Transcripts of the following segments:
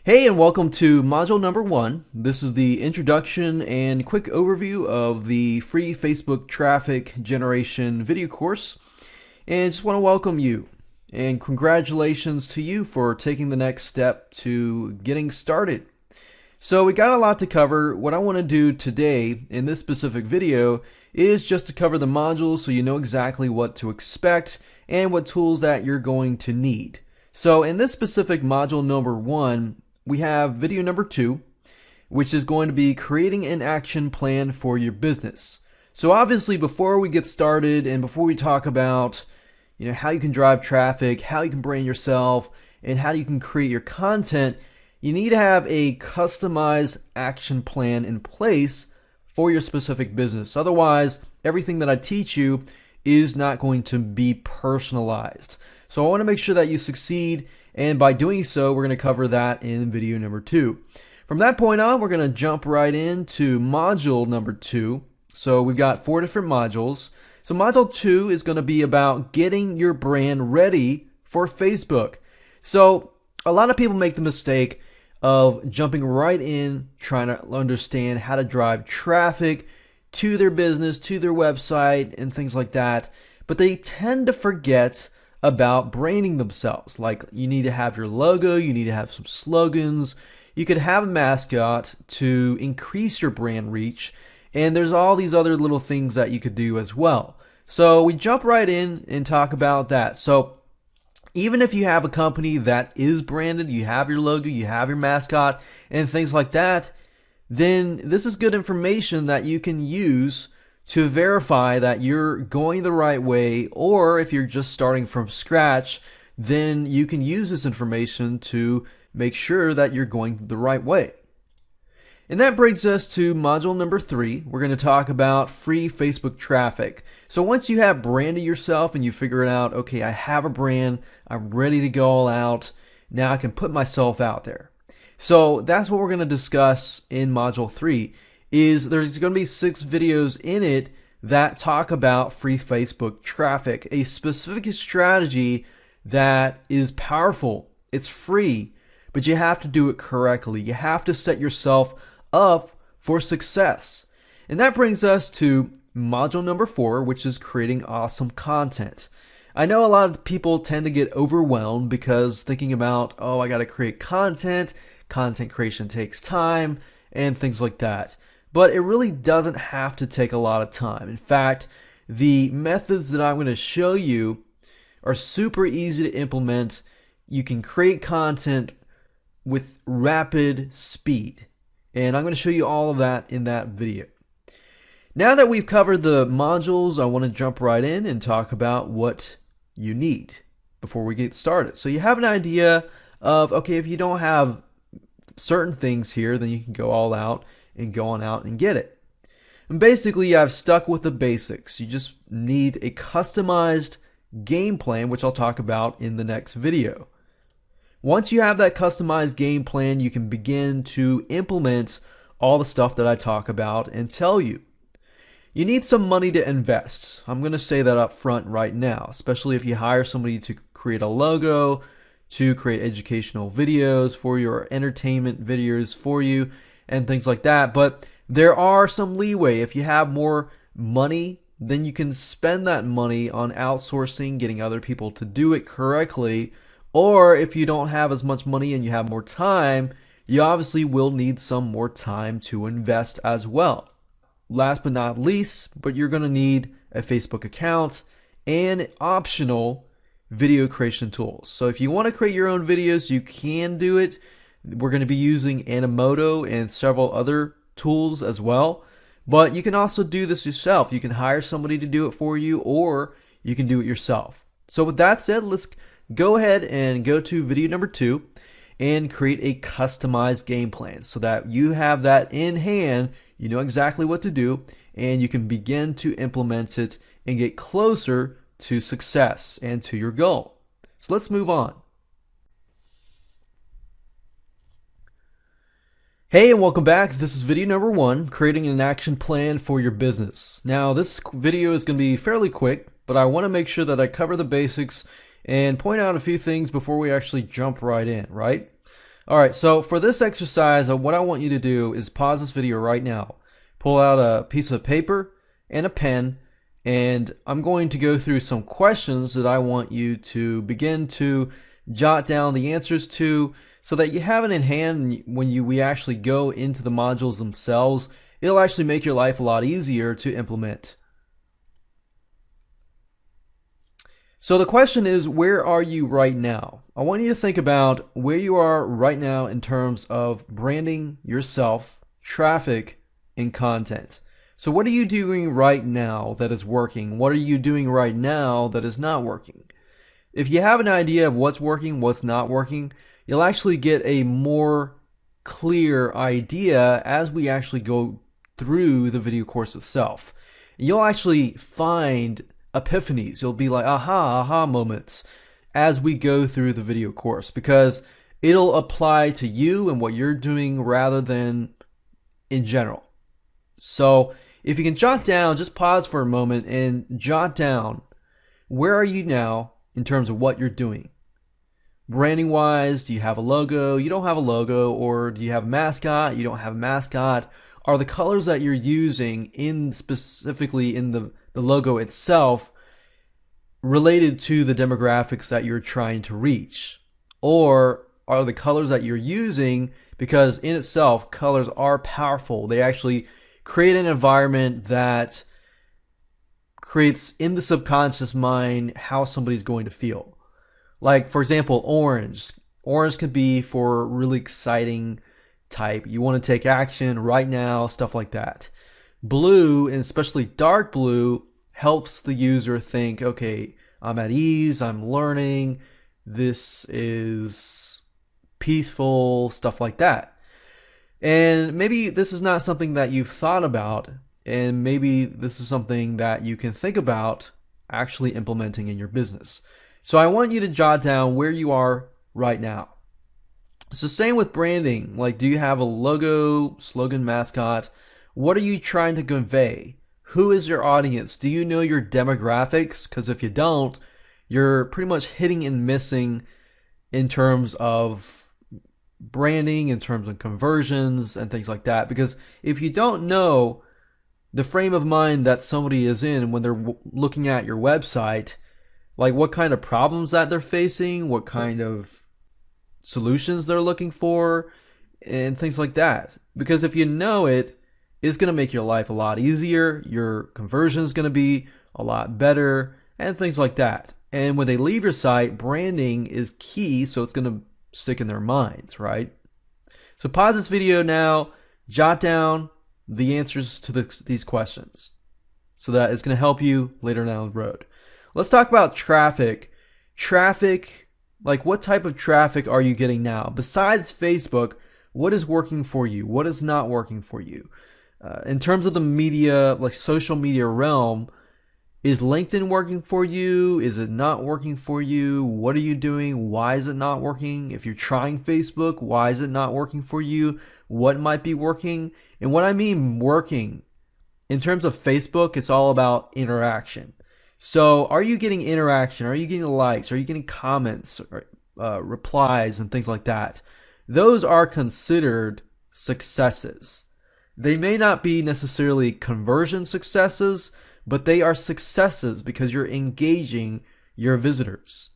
Hey, and welcome to module number 1. This is the introduction and quick overview of the free Facebook traffic generation video course. And just want to welcome you and congratulations to you for taking the next step to getting started. So we got a lot to cover. What I want to do today in this specific video is just to cover the modules so you know exactly what to expect and what tools that you're going to need. So in this specific module number 1, we have video number 2, which is going to be creating an action plan for your business. So obviously before we get started and before we talk about how you can drive traffic, how you can brand yourself, and how you can create your content, you need to have a customized action plan in place for your specific business. Otherwise, everything that I teach you is not going to be personalized. So I want to make sure that you succeed, and by doing so, we're going to cover that in video number 2. From that point on, we're going to jump right into module number 2. So we've got 4 different modules. So module 2 is going to be about getting your brand ready for Facebook. So a lot of people make the mistake of jumping right in, trying to understand how to drive traffic to their business, to their website, and things like that. But they tend to forget about branding themselves. Like, you need to have your logo, you need to have some slogans, you could have a mascot to increase your brand reach, and there's all these other little things that you could do as well. So we jump right in and talk about that. So even if you have a company that is branded, you have your logo, you have your mascot, and things like that, then this is good information that you can use to verify that you're going the right way, or if you're just starting from scratch, then you can use this information to make sure that you're going the right way. And that brings us to module number 3. We're going to talk about free Facebook traffic. So once you have branded yourself and you figure it out, okay, I have a brand, I'm ready to go all out, now I can put myself out there. So that's what we're going to discuss in module 3. Is there's going to be 6 videos in it that talk about free Facebook traffic, a specific strategy that is powerful. It's free, but you have to do it correctly. You have to set yourself up for success. And that brings us to module number 4, which is creating awesome content. I know a lot of people tend to get overwhelmed because thinking about, oh, I got to create content creation takes time, and things like that. But it really doesn't have to take a lot of time. In fact, the methods that I'm going to show you are super easy to implement. You can create content with rapid speed. And I'm going to show you all of that in that video. Now that we've covered the modules, I want to jump right in and talk about what you need before we get started. So you have an idea of, okay, if you don't have certain things here, then you can go all out and go on out and get it. And basically, I've stuck with the basics. You just need a customized game plan, which I'll talk about in the next video. Once you have that customized game plan, you can begin to implement all the stuff that I talk about and tell you. You need some money to invest. I'm going to say that up front right now, especially if you hire somebody to create a logo, to create educational videos for you, or entertainment videos for you, and things like that. But there are some leeway. If you have more money, then you can spend that money on outsourcing, getting other people to do it correctly. Or if you don't have as much money and you have more time, you obviously will need some more time to invest as well. Last but not least, but you're going to need a Facebook account and optional video creation tools. So if you want to create your own videos, you can do it. We're going to be using Animoto and several other tools as well. But you can also do this yourself. You can hire somebody to do it for you, or you can do it yourself. So with that said, let's go ahead and go to video number 2 and create a customized game plan so that you have that in hand, you know exactly what to do, and you can begin to implement it and get closer to success and to your goal. So let's move on. Hey, and welcome back. This is video number 1, creating an action plan for your business. Now, this video is going to be fairly quick, but I want to make sure that I cover the basics and point out a few things before we actually jump right in, right? All right, so for this exercise, what I want you to do is pause this video right now. Pull out a piece of paper and a pen, and I'm going to go through some questions that I want you to begin to jot down the answers to so that you have it in hand when we actually go into the modules themselves. It'll actually make your life a lot easier to implement. So the question is, where are you right now? I want you to think about where you are right now in terms of branding yourself, traffic, and content. So what are you doing right now that is working? What are you doing right now that is not working? If you have an idea of what's working, what's not working, you'll actually get a more clear idea as we actually go through the video course itself. You'll actually find epiphanies. You'll be like aha moments as we go through the video course, because it'll apply to you and what you're doing rather than in general. So if you can jot down, just pause for a moment and jot down, where are you now in terms of what you're doing? Branding wise, do you have a logo? You don't have a logo. Or do you have a mascot? You don't have a mascot. Are the colors that you're using specifically in the logo itself related to the demographics that you're trying to reach? Or are the colors that you're using, because in itself, colors are powerful. They actually create an environment that creates in the subconscious mind how somebody's going to feel. Like, for example, orange. Orange could be for really exciting type. You want to take action right now, stuff like that. Blue, and especially dark blue, helps the user think, okay, I'm at ease, I'm learning, this is peaceful, stuff like that. And maybe this is not something that you've thought about, and maybe this is something that you can think about actually implementing in your business. So I want you to jot down where you are right now. So same with branding. Like, do you have a logo, slogan, mascot? What are you trying to convey? Who is your audience? Do you know your demographics? Because if you don't, you're pretty much hitting and missing in terms of branding, in terms of conversions and things like that. Because if you don't know the frame of mind that somebody is in when they're looking at your website, like what kind of problems that they're facing, what kind of solutions they're looking for, and things like that. Because if you know it, it's going to make your life a lot easier. Your conversion is going to be a lot better, and things like that. And when they leave your site, branding is key, so it's going to stick in their minds, right? So pause this video now, jot down the answers to these questions so that it's going to help you later down the road. Let's talk about traffic. Traffic, like what type of traffic are you getting now? Besides Facebook, what is working for you? What is not working for you? In terms of the media, like social media realm, is LinkedIn working for you? Is it not working for you? What are you doing? Why is it not working? If you're trying Facebook, why is it not working for you? What might be working? And what I mean working, in terms of Facebook, it's all about interaction. So are you getting interaction? Are you getting likes? Are you getting comments, or, replies, and things like that? Those are considered successes. They may not be necessarily conversion successes, but they are successes because you're engaging your visitors.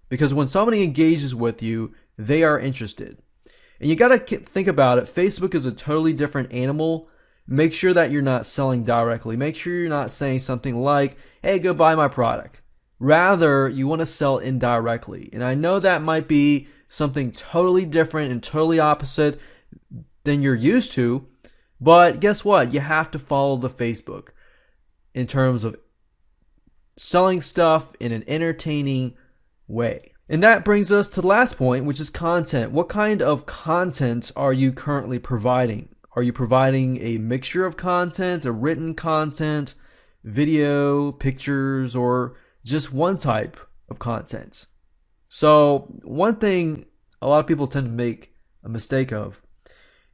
Because when somebody engages with you, they are interested. And you got to think about it. Facebook is a totally different animal. Make sure that you're not selling directly. Make sure you're not saying something like, hey, go buy my product. Rather, you want to sell indirectly. And I know that might be something totally different and totally opposite than you're used to, but guess what? You have to follow the Facebook in terms of selling stuff in an entertaining way. And that brings us to the last point, which is content. What kind of content are you currently providing? Are you providing a mixture of content, a written content, video, pictures, or just one type of content? So one thing a lot of people tend to make a mistake of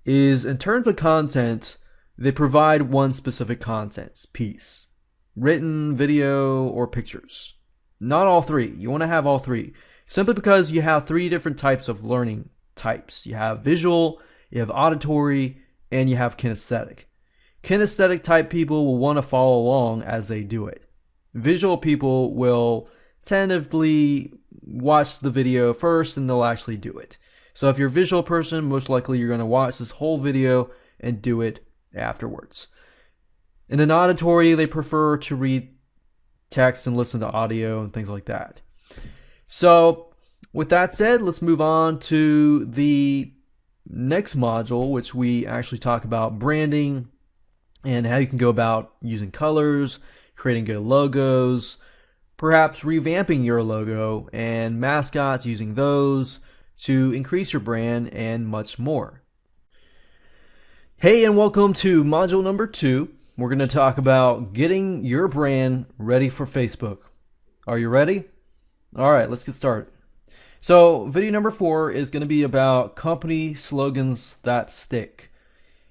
is, in terms of content, they provide one specific content piece. Written, video, or pictures. Not all three. You want to have all three. Simply because you have three different types of learning types. You have visual, you have auditory, and you have kinesthetic. Kinesthetic type people will want to follow along as they do it. Visual people will tentatively watch the video first and they'll actually do it. So if you're a visual person, most likely you're going to watch this whole video and do it afterwards. And then auditory, they prefer to read text and listen to audio and things like that. So with that said, let's move on to the next module, which we actually talk about branding and how you can go about using colors, creating good logos, perhaps revamping your logo, and mascots, using those to increase your brand, and much more. Hey, and welcome to module number 2. We're going to talk about getting your brand ready for Facebook. Are you ready? All right, let's get started. So video number 4 is going to be about company slogans that stick.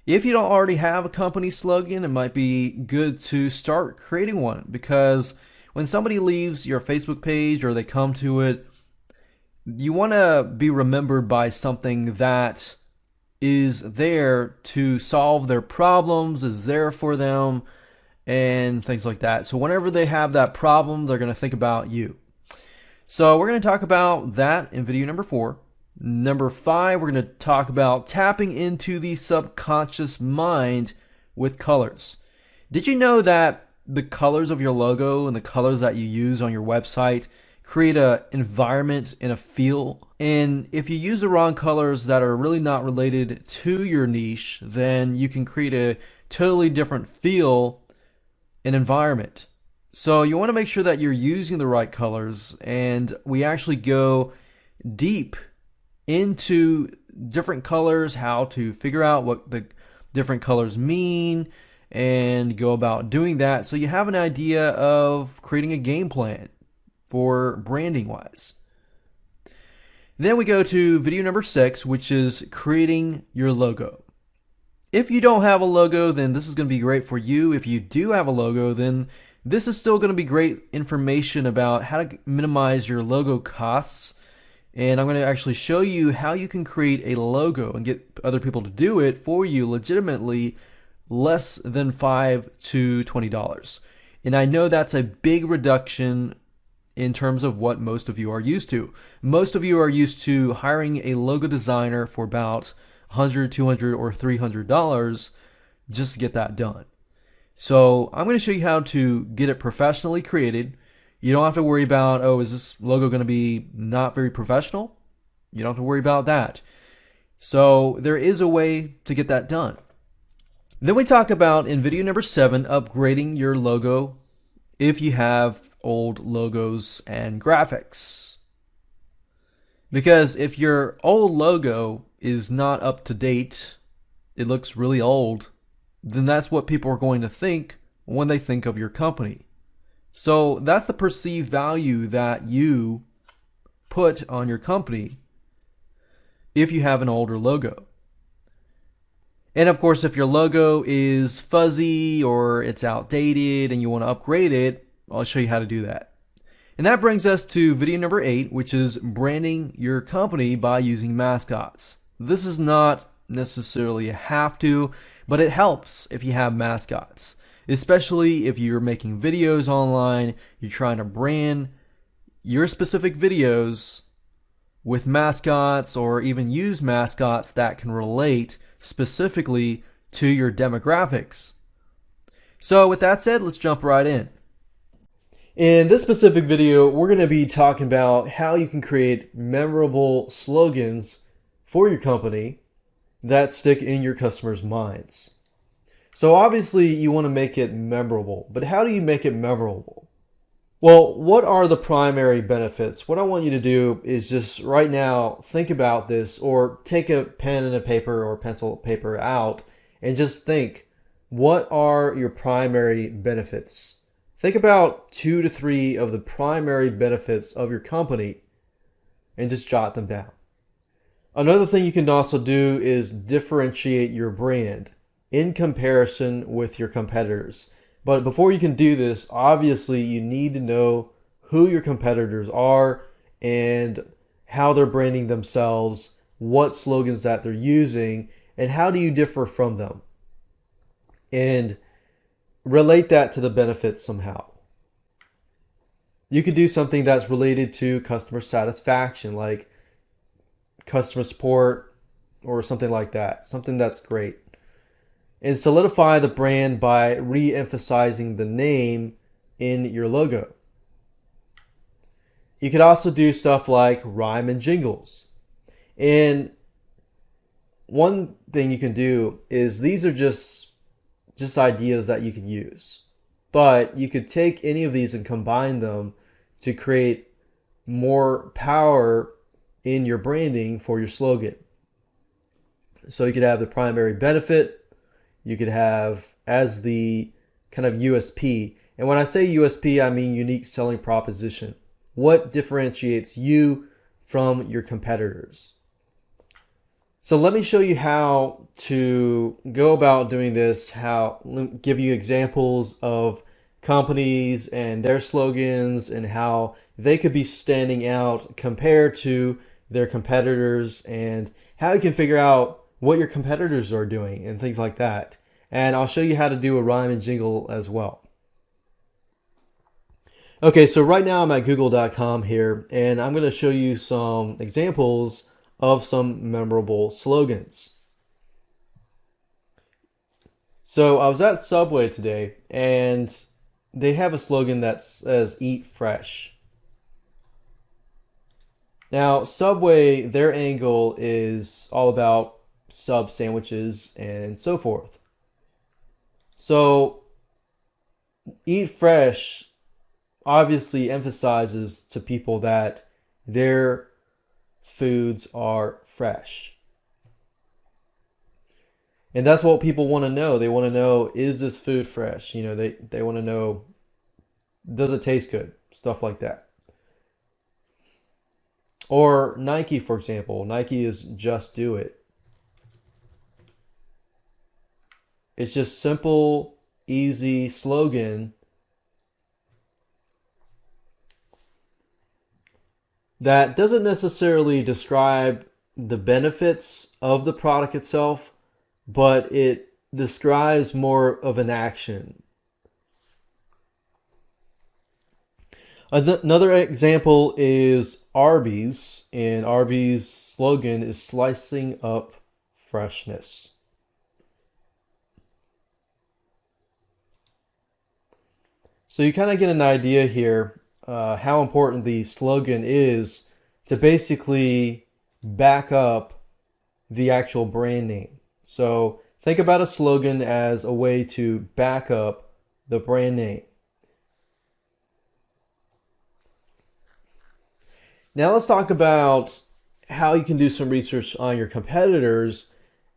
If you don't already have a company slogan, it might be good to start creating one, because when somebody leaves your Facebook page or they come to it, you want to be remembered by something that is there to solve their problems, is there for them, and things like that. So whenever they have that problem, they're going to think about you. So we're going to talk about that in video number 4. Number 5, we're going to talk about tapping into the subconscious mind with colors. Did you know that the colors of your logo and the colors that you use on your website create an environment and a feel? And if you use the wrong colors that are really not related to your niche, then you can create a totally different feel and environment. So you want to make sure that you're using the right colors, and we actually go deep into different colors, how to figure out what the different colors mean, and go about doing that so you have an idea of creating a game plan for branding wise. Then we go to video number 6, which is creating your logo. If you don't have a logo, then this is going to be great for you. If you do have a logo, then this is still going to be great information about how to minimize your logo costs. And I'm going to actually show you how you can create a logo and get other people to do it for you legitimately less than $5 to $20. And I know that's a big reduction in terms of what most of you are used to. Most of you are used to hiring a logo designer for about $100, $200, or $300 just to get that done. So I'm going to show you how to get it professionally created. You don't have to worry about, oh, is this logo going to be not very professional? You don't have to worry about that. So there is a way to get that done. Then we talk about, in video number 7, upgrading your logo if you have old logos and graphics. Because if your old logo is not up to date, it looks really old, then that's what people are going to think when they think of your company. So that's the perceived value that you put on your company if you have an older logo. And of course, if your logo is fuzzy or it's outdated and you want to upgrade it, I'll show you how to do that. And that brings us to video number 8, which is branding your company by using mascots. This is not necessarily a have to, but it helps if you have mascots. Especially if you're making videos online, you're trying to brand your specific videos with mascots, or even use mascots that can relate specifically to your demographics. So with that said, let's jump right in. In this specific video, we're going to be talking about how you can create memorable slogans for your company that stick in your customers' minds. So obviously you want to make it memorable, but how do you make it memorable? Well, what are the primary benefits? What I want you to do is just right now think about this, or take a pen and a paper or pencil paper out and just think, what are your primary benefits? Think about 2 to 3 of the primary benefits of your company and just jot them down. Another thing you can also do is differentiate your brand in comparison with your competitors. But before you can do this, obviously you need to know who your competitors are and how they're branding themselves, what slogans that they're using and how do you differ from them, and relate that to the benefits somehow. You could do something that's related to customer satisfaction, like customer support or something like that, something that's great. And solidify the brand by re-emphasizing the name in your logo. You could also do stuff like rhyme and jingles. And one thing you can do is, these are just ideas that you can use, but you could take any of these and combine them to create more power in your branding for your slogan. So you could have the primary benefit, you could have as the kind of USP. And when I say USP, I mean unique selling proposition. What differentiates you from your competitors? So let me show you how to go about doing this, give you examples of companies and their slogans and how they could be standing out compared to their competitors, and how you can figure out what your competitors are doing and things like that. And I'll show you how to do a rhyme and jingle as well. Okay, so right now I'm at google.com here, and I'm going to show you some examples of some memorable slogans. So I was at Subway today, and they have a slogan that says "Eat Fresh." Now, Subway, their angle is all about sub sandwiches and so forth. So, "Eat Fresh" obviously emphasizes to people that their foods are fresh. And that's what people want to know. They want to know, is this food fresh? You know, they want to know, does it taste good? Stuff like that. Or Nike, for example. Nike is "Just Do It." It's just simple, easy slogan that doesn't necessarily describe the benefits of the product itself, but it describes more of an action. Another example is Arby's, and Arby's slogan is "Slicing Up Freshness." So you kind of get an idea here how important the slogan is to basically back up the actual brand name. So think about a slogan as a way to back up the brand name. Now let's talk about how you can do some research on your competitors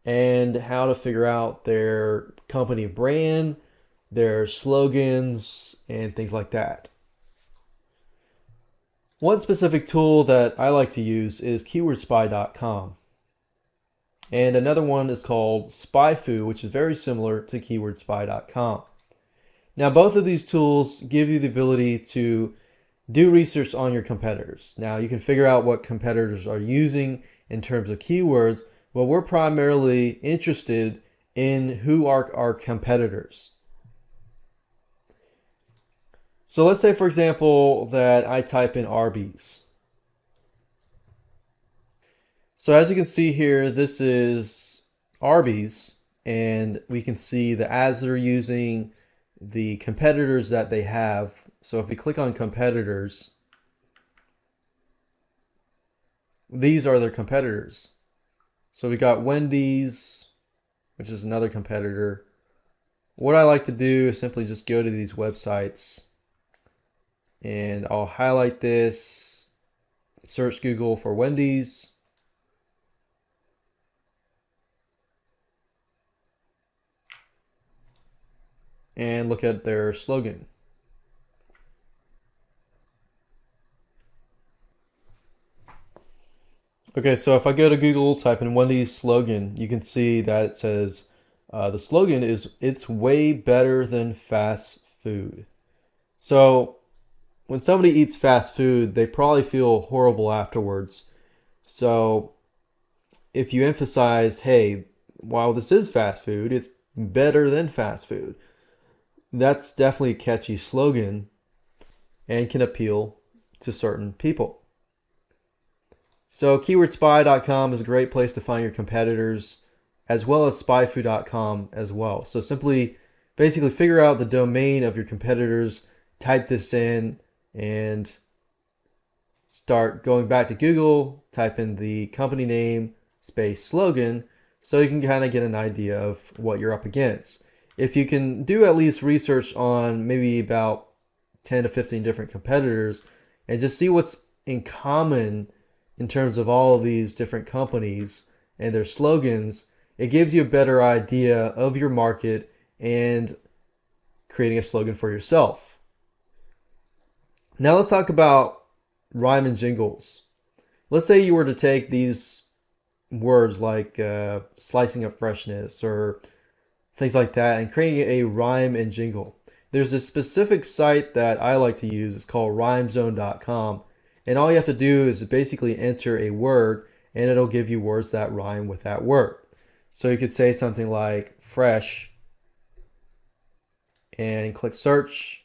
and how to figure out their company brand, their slogans, and things like that. One specific tool that I like to use is keywordspy.com. And another one is called SpyFu, which is very similar to keywordspy.com. Now, both of these tools give you the ability to do research on your competitors. Now, you can figure out what competitors are using in terms of keywords, but we're primarily interested in who are our competitors. So let's say, for example, that I type in Arby's. So as you can see here, this is Arby's, and we can see the ads they're using, the competitors that they have. So if we click on competitors, these are their competitors. So we got Wendy's, which is another competitor. What I like to do is simply just go to these websites, and I'll highlight this, search Google for Wendy's. And look at their slogan. Okay, so if I go to Google, type in Wendy's slogan, you can see that it says the slogan is "It's way better than fast food." So when somebody eats fast food, they probably feel horrible afterwards. So if you emphasize, hey, while this is fast food, it's better than fast food. That's definitely a catchy slogan and can appeal to certain people. So keywordspy.com is a great place to find your competitors, as well as spyfu.com as well. So simply basically figure out the domain of your competitors, type this in, and start going back to Google, type in the company name, space slogan, so you can kind of get an idea of what you're up against. If you can do at least research on maybe about 10 to 15 different competitors and just see what's in common in terms of all of these different companies and their slogans, it gives you a better idea of your market and creating a slogan for yourself. Now let's talk about rhyme and jingles. Let's say you were to take these words like slicing up freshness or things like that and creating a rhyme and jingle. There's a specific site that I like to use. It's called rhymezone.com. And all you have to do is basically enter a word and it'll give you words that rhyme with that word. So you could say something like fresh and click search.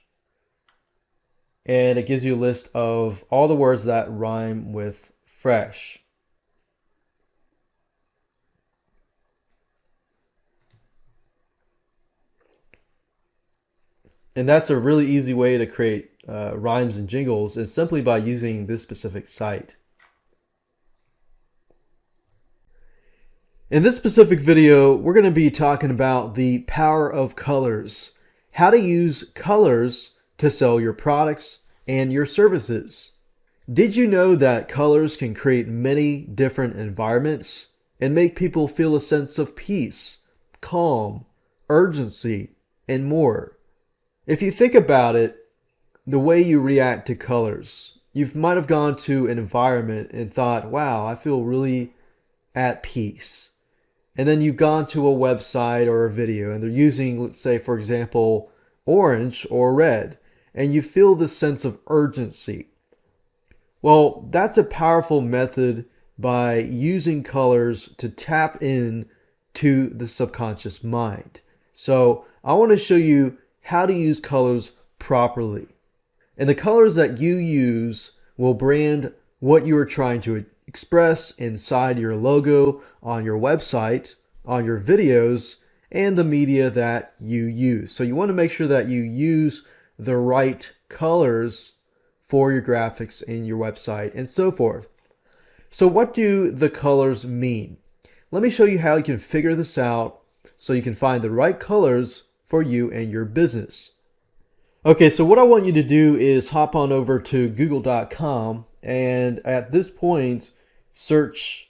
And it gives you a list of all the words that rhyme with fresh. And that's a really easy way to create rhymes and jingles is simply by using this specific site. In this specific video, we're going to be talking about the power of colors, how to use colors to sell your products and your services. Did you know that colors can create many different environments and make people feel a sense of peace, calm, urgency, and more? If you think about it, the way you react to colors, you might have gone to an environment and thought, wow, I feel really at peace. And then you've gone to a website or a video and they're using, let's say, for example, orange or red, and you feel this sense of urgency. Well, that's a powerful method by using colors to tap in to the subconscious mind. So I want to show you how to use colors properly. And the colors that you use will brand what you are trying to express inside your logo, on your website, on your videos, and the media that you use. So you want to make sure that you use the right colors for your graphics in your website and so forth. So what do the colors mean? Let me show you how you can figure this out so you can find the right colors for you and your business. Okay, so what I want you to do is hop on over to google.com and at this point search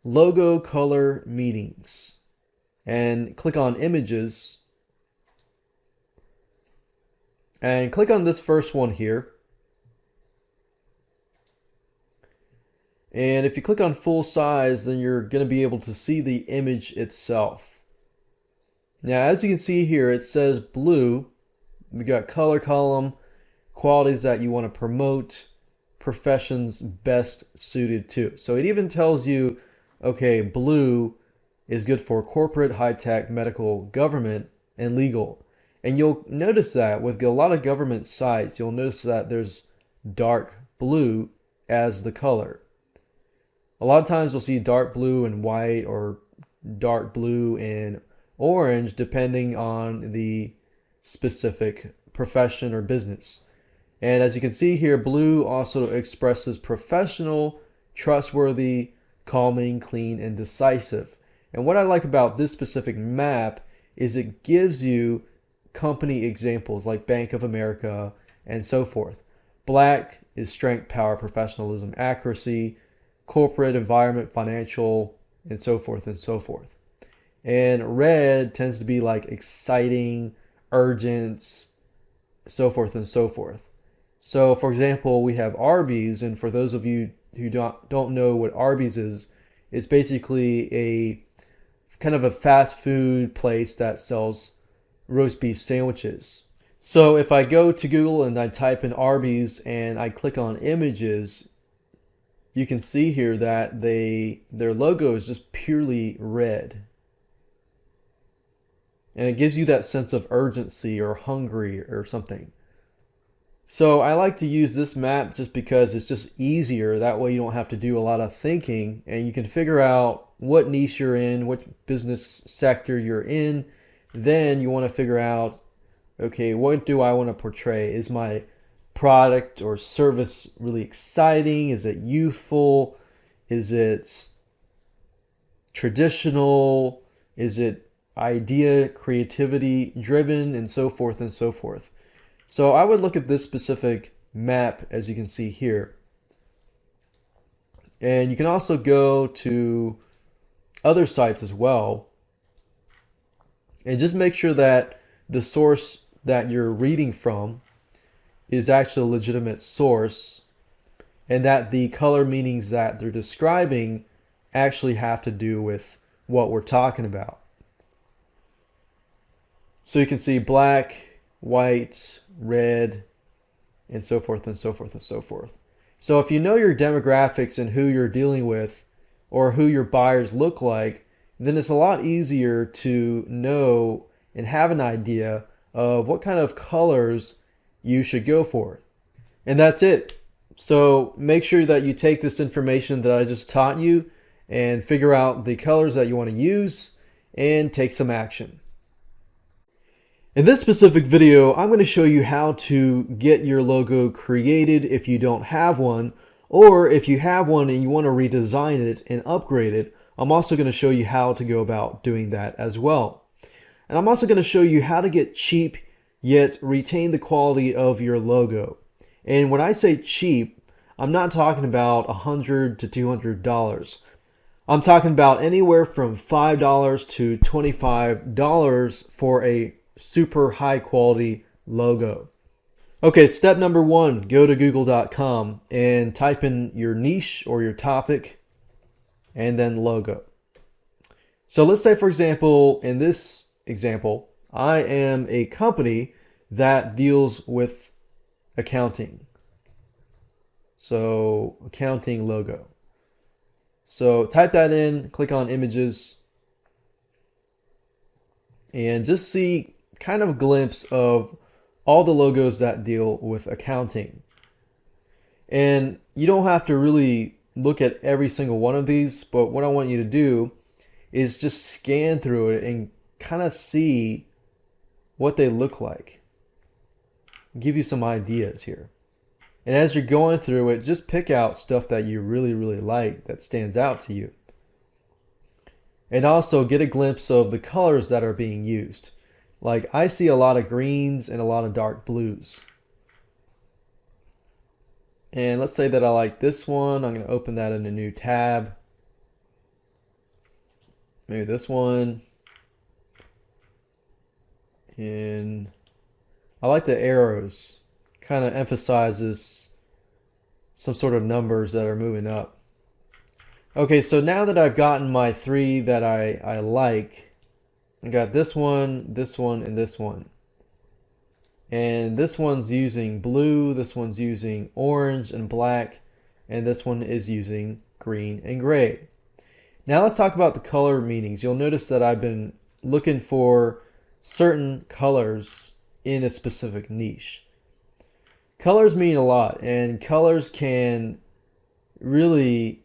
logo color meetings and click on images and click on this first one here. And if you click on full size, then you're going to be able to see the image itself. Now, as you can see here, it says blue. We got color column, qualities that you want to promote, professions best suited to. So it even tells you, okay, blue is good for corporate, high-tech, medical, government, and legal. And you'll notice that with a lot of government sites, you'll notice that there's dark blue as the color. A lot of times you'll see dark blue and white or dark blue and orange depending on the specific profession or business. And as you can see here, blue also expresses professional, trustworthy, calming, clean, and decisive. And what I like about this specific map is it gives you company examples like Bank of America and so forth. Black is strength, power, professionalism, accuracy, corporate, environment, financial, and so forth and so forth. And red tends to be like exciting, urgent, so forth and so forth. So for example, we have Arby's, and for those of you who don't know what Arby's is, it's basically a kind of a fast food place that sells roast beef sandwiches. So if I go to Google and I type in Arby's and I click on images, you can see here that their logo is just purely red. And it gives you that sense of urgency or hungry or something. So I like to use this map just because it's just easier. That way you don't have to do a lot of thinking and you can figure out what niche you're in, what business sector you're in. Then you want to figure out, okay, what do I want to portray? Is my product or service really exciting? Is it youthful? Is it traditional? Is it idea, creativity driven, and so forth and so forth? So I would look at this specific map, as you can see here. And you can also go to other sites as well. And just make sure that the source that you're reading from is actually a legitimate source, and that the color meanings that they're describing actually have to do with what we're talking about. So you can see black, white, red, and so forth and so forth and so forth. So if you know your demographics and who you're dealing with or who your buyers look like, then it's a lot easier to know and have an idea of what kind of colors you should go for. And that's it. So make sure that you take this information that I just taught you and figure out the colors that you want to use and take some action. In this specific video, I'm going to show you how to get your logo created if you don't have one, or if you have one and you want to redesign it and upgrade it. I'm also going to show you how to go about doing that as well. And I'm also going to show you how to get cheap yet retain the quality of your logo. And when I say cheap, I'm not talking about $100 to $200. I'm talking about anywhere from $5 to $25 for a super high quality logo. Okay, step number one, go to google.com and type in your niche or your topic and then logo. So let's say, for example, in this example, I am a company that deals with accounting. So accounting logo. So type that in, click on images, and just see kind of a glimpse of all the logos that deal with accounting. And you don't have to really look at every single one of these, but what I want you to do is just scan through it and kind of see what they look like. Give you some ideas here. And as you're going through it, just pick out stuff that you really, really like that stands out to you. And also get a glimpse of the colors that are being used. Like I see a lot of greens and a lot of dark blues. And let's say that I like this one. I'm going to open that in a new tab. Maybe this one. And I like the arrows. Kind of emphasizes some sort of numbers that are moving up. Okay, so now that I've gotten my three that I like, I got this one, and this one. And this one's using blue, this one's using orange and black, and this one is using green and gray. Now let's talk about the color meanings. You'll notice that I've been looking for certain colors in a specific niche. Colors mean a lot, and colors can really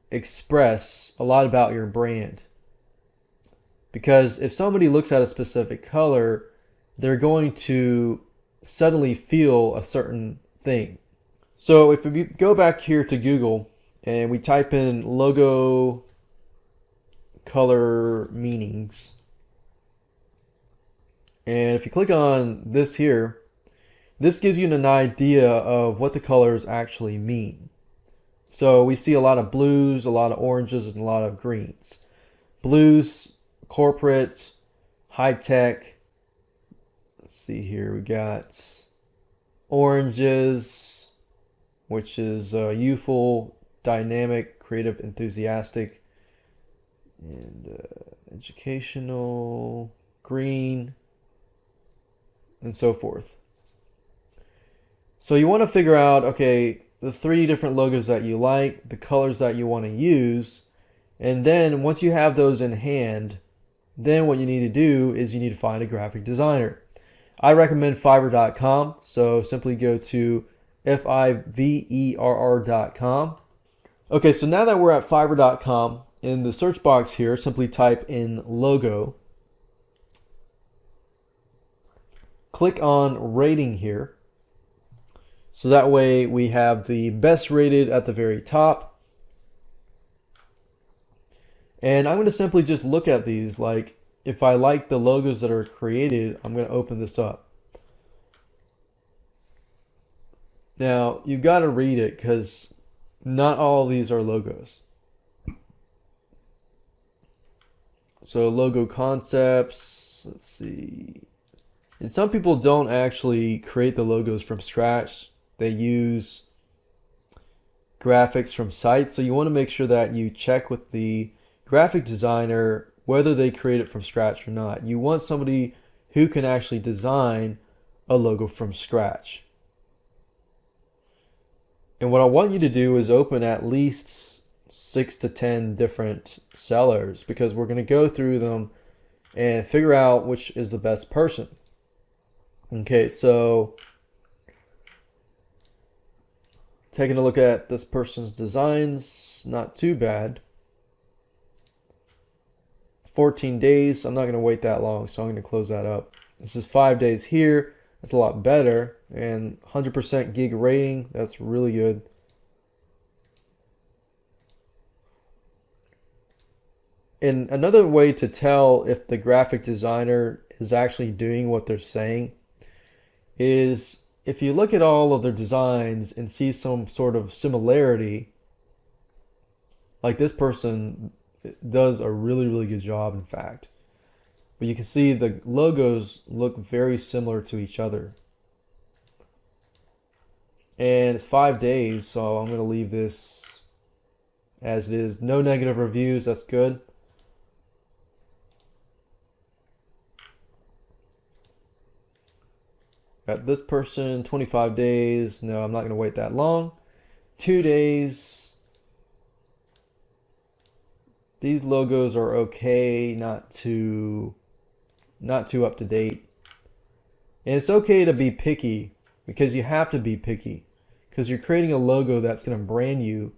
express a lot about your brand. Because if somebody looks at a specific color, they're going to suddenly feel a certain thing. So if we go back here to Google and we type in logo color meanings, and if you click on this here, this gives you an idea of what the colors actually mean. So we see a lot of blues, a lot of oranges, and a lot of greens. Blues, corporate, high tech. Let's see here, we got oranges, which is youthful, dynamic, creative, enthusiastic, and educational, green, and so forth. So you want to figure out, okay, the 3 different logos that you like, the colors that you want to use, and then once you have those in hand, then what you need to do is you need to find a graphic designer. I recommend Fiverr.com, so simply go to Fiverr.com. Okay, so now that we're at Fiverr.com, in the search box here, simply type in logo. Click on rating here. So that way we have the best rated at the very top. And I'm going to simply just look at these. Like if I like the logos that are created, I'm going to open this up. Now you've got to read it because not all of these are logos. So logo concepts, let's see. And some people don't actually create the logos from scratch. They use graphics from sites. So you want to make sure that you check with the graphic designer whether they create it from scratch or not. You want somebody who can actually design a logo from scratch. And what I want you to do is open at least 6 to 10 different sellers, because we're going to go through them and figure out which is the best person. Okay, so taking a look at this person's designs, not too bad. 14 days, I'm not going to wait that long, so I'm going to close that up. This is 5 days here. That's a lot better. And 100% gig rating, that's really good. And another way to tell if the graphic designer is actually doing what they're saying is if you look at all of their designs and see some sort of similarity, like this person does a really, really good job, in fact. But you can see the logos look very similar to each other. And it's 5 days, so I'm going to leave this as it is. No negative reviews, that's good. Got this person, 25 days. No, I'm not going to wait that long. 2 days. These logos are okay, not too up to date. And it's okay to be picky, because you have to be picky, because you're creating a logo that's going to brand you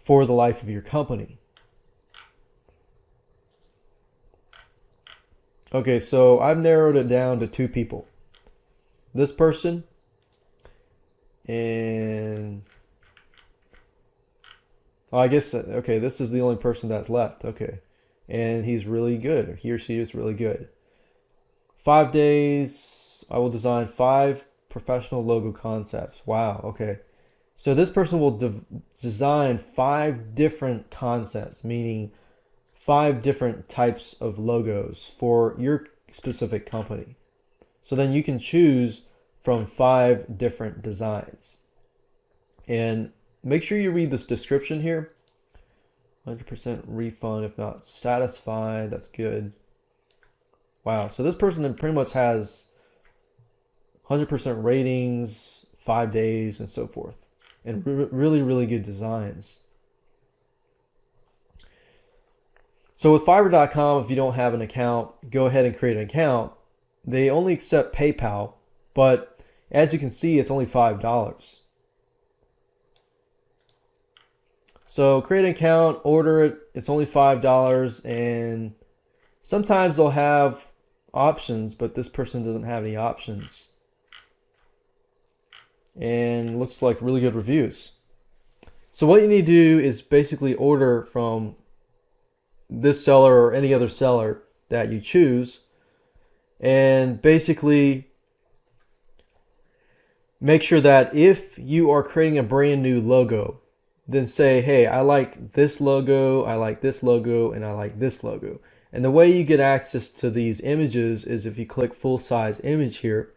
for the life of your company. Okay, so I've narrowed it down to 2 people. This person and I guess, okay, this is the only person that's left. Okay, and he's really good. He or she is really good. 5 days, I will design 5 professional logo concepts. Wow, okay. So this person will design 5 different concepts, meaning 5 different types of logos for your specific company. So then you can choose from 5 different designs. And make sure you read this description here. 100% refund if not satisfied. That's good. Wow. So this person pretty much has 100% ratings, 5 days, and so forth. And really, really good designs. So with Fiverr.com, if you don't have an account, go ahead and create an account. They only accept PayPal, but as you can see, it's only $5. So create an account, order it, it's only $5, and sometimes they'll have options, but this person doesn't have any options. And looks like really good reviews. So what you need to do is basically order from this seller or any other seller that you choose, and basically make sure that if you are creating a brand new logo, then say, hey, I like this logo, I like this logo, and I like this logo. And the way you get access to these images is if you click full size image here,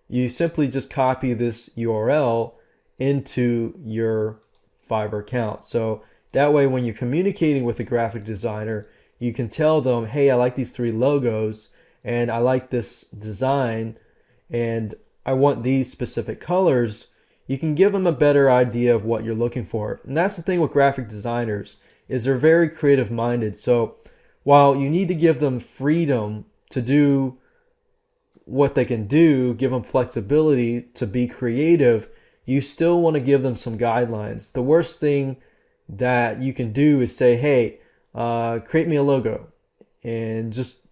you simply just copy this URL into your Fiverr account. So that way when you're communicating with a graphic designer, you can tell them, hey, I like these 3 logos, and I like this design, and I want these specific colors. you can give them a better idea of what you're looking for. And that's the thing with graphic designers, is they're very creative minded. So while you need to give them freedom to do what they can do, give them flexibility to be creative, you still want to give them some guidelines. The worst thing that you can do is say, hey, create me a logo, and just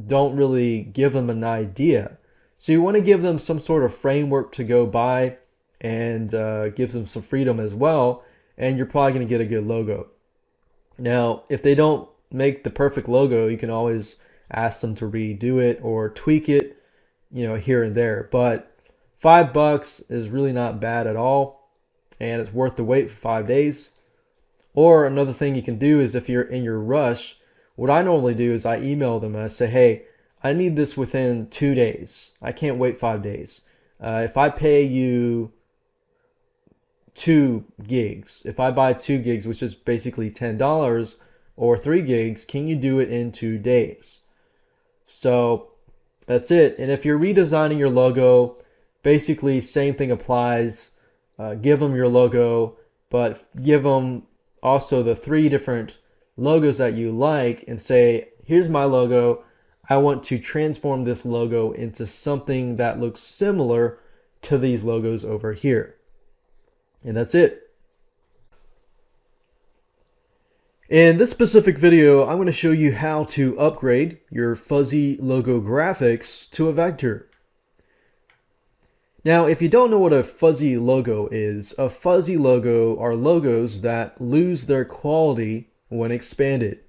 don't really give them an idea. So you want to give them some sort of framework to go by, and gives them some freedom as well, and you're probably going to get a good logo. Now, if they don't make the perfect logo, you can always ask them to redo it or tweak it, here and there. But $5 is really not bad at all, and it's worth the wait for 5 days. Or another thing you can do is, if you're in your rush, what I normally do is I email them and I say, hey, I need this within 2 days. I can't wait 5 days. If I pay you 2 gigs, if I buy 2 gigs, which is basically $10, or 3 gigs, can you do it in 2 days? So that's it. And if you're redesigning your logo, basically same thing applies. Give them your logo, but give them also the 3 different logos that you like, and say, here's my logo. I want to transform this logo into something that looks similar to these logos over here. And that's it. In this specific video, I'm going to show you how to upgrade your fuzzy logo graphics to a vector. Now, if you don't know what a fuzzy logo is, a fuzzy logo are logos that lose their quality when expanded.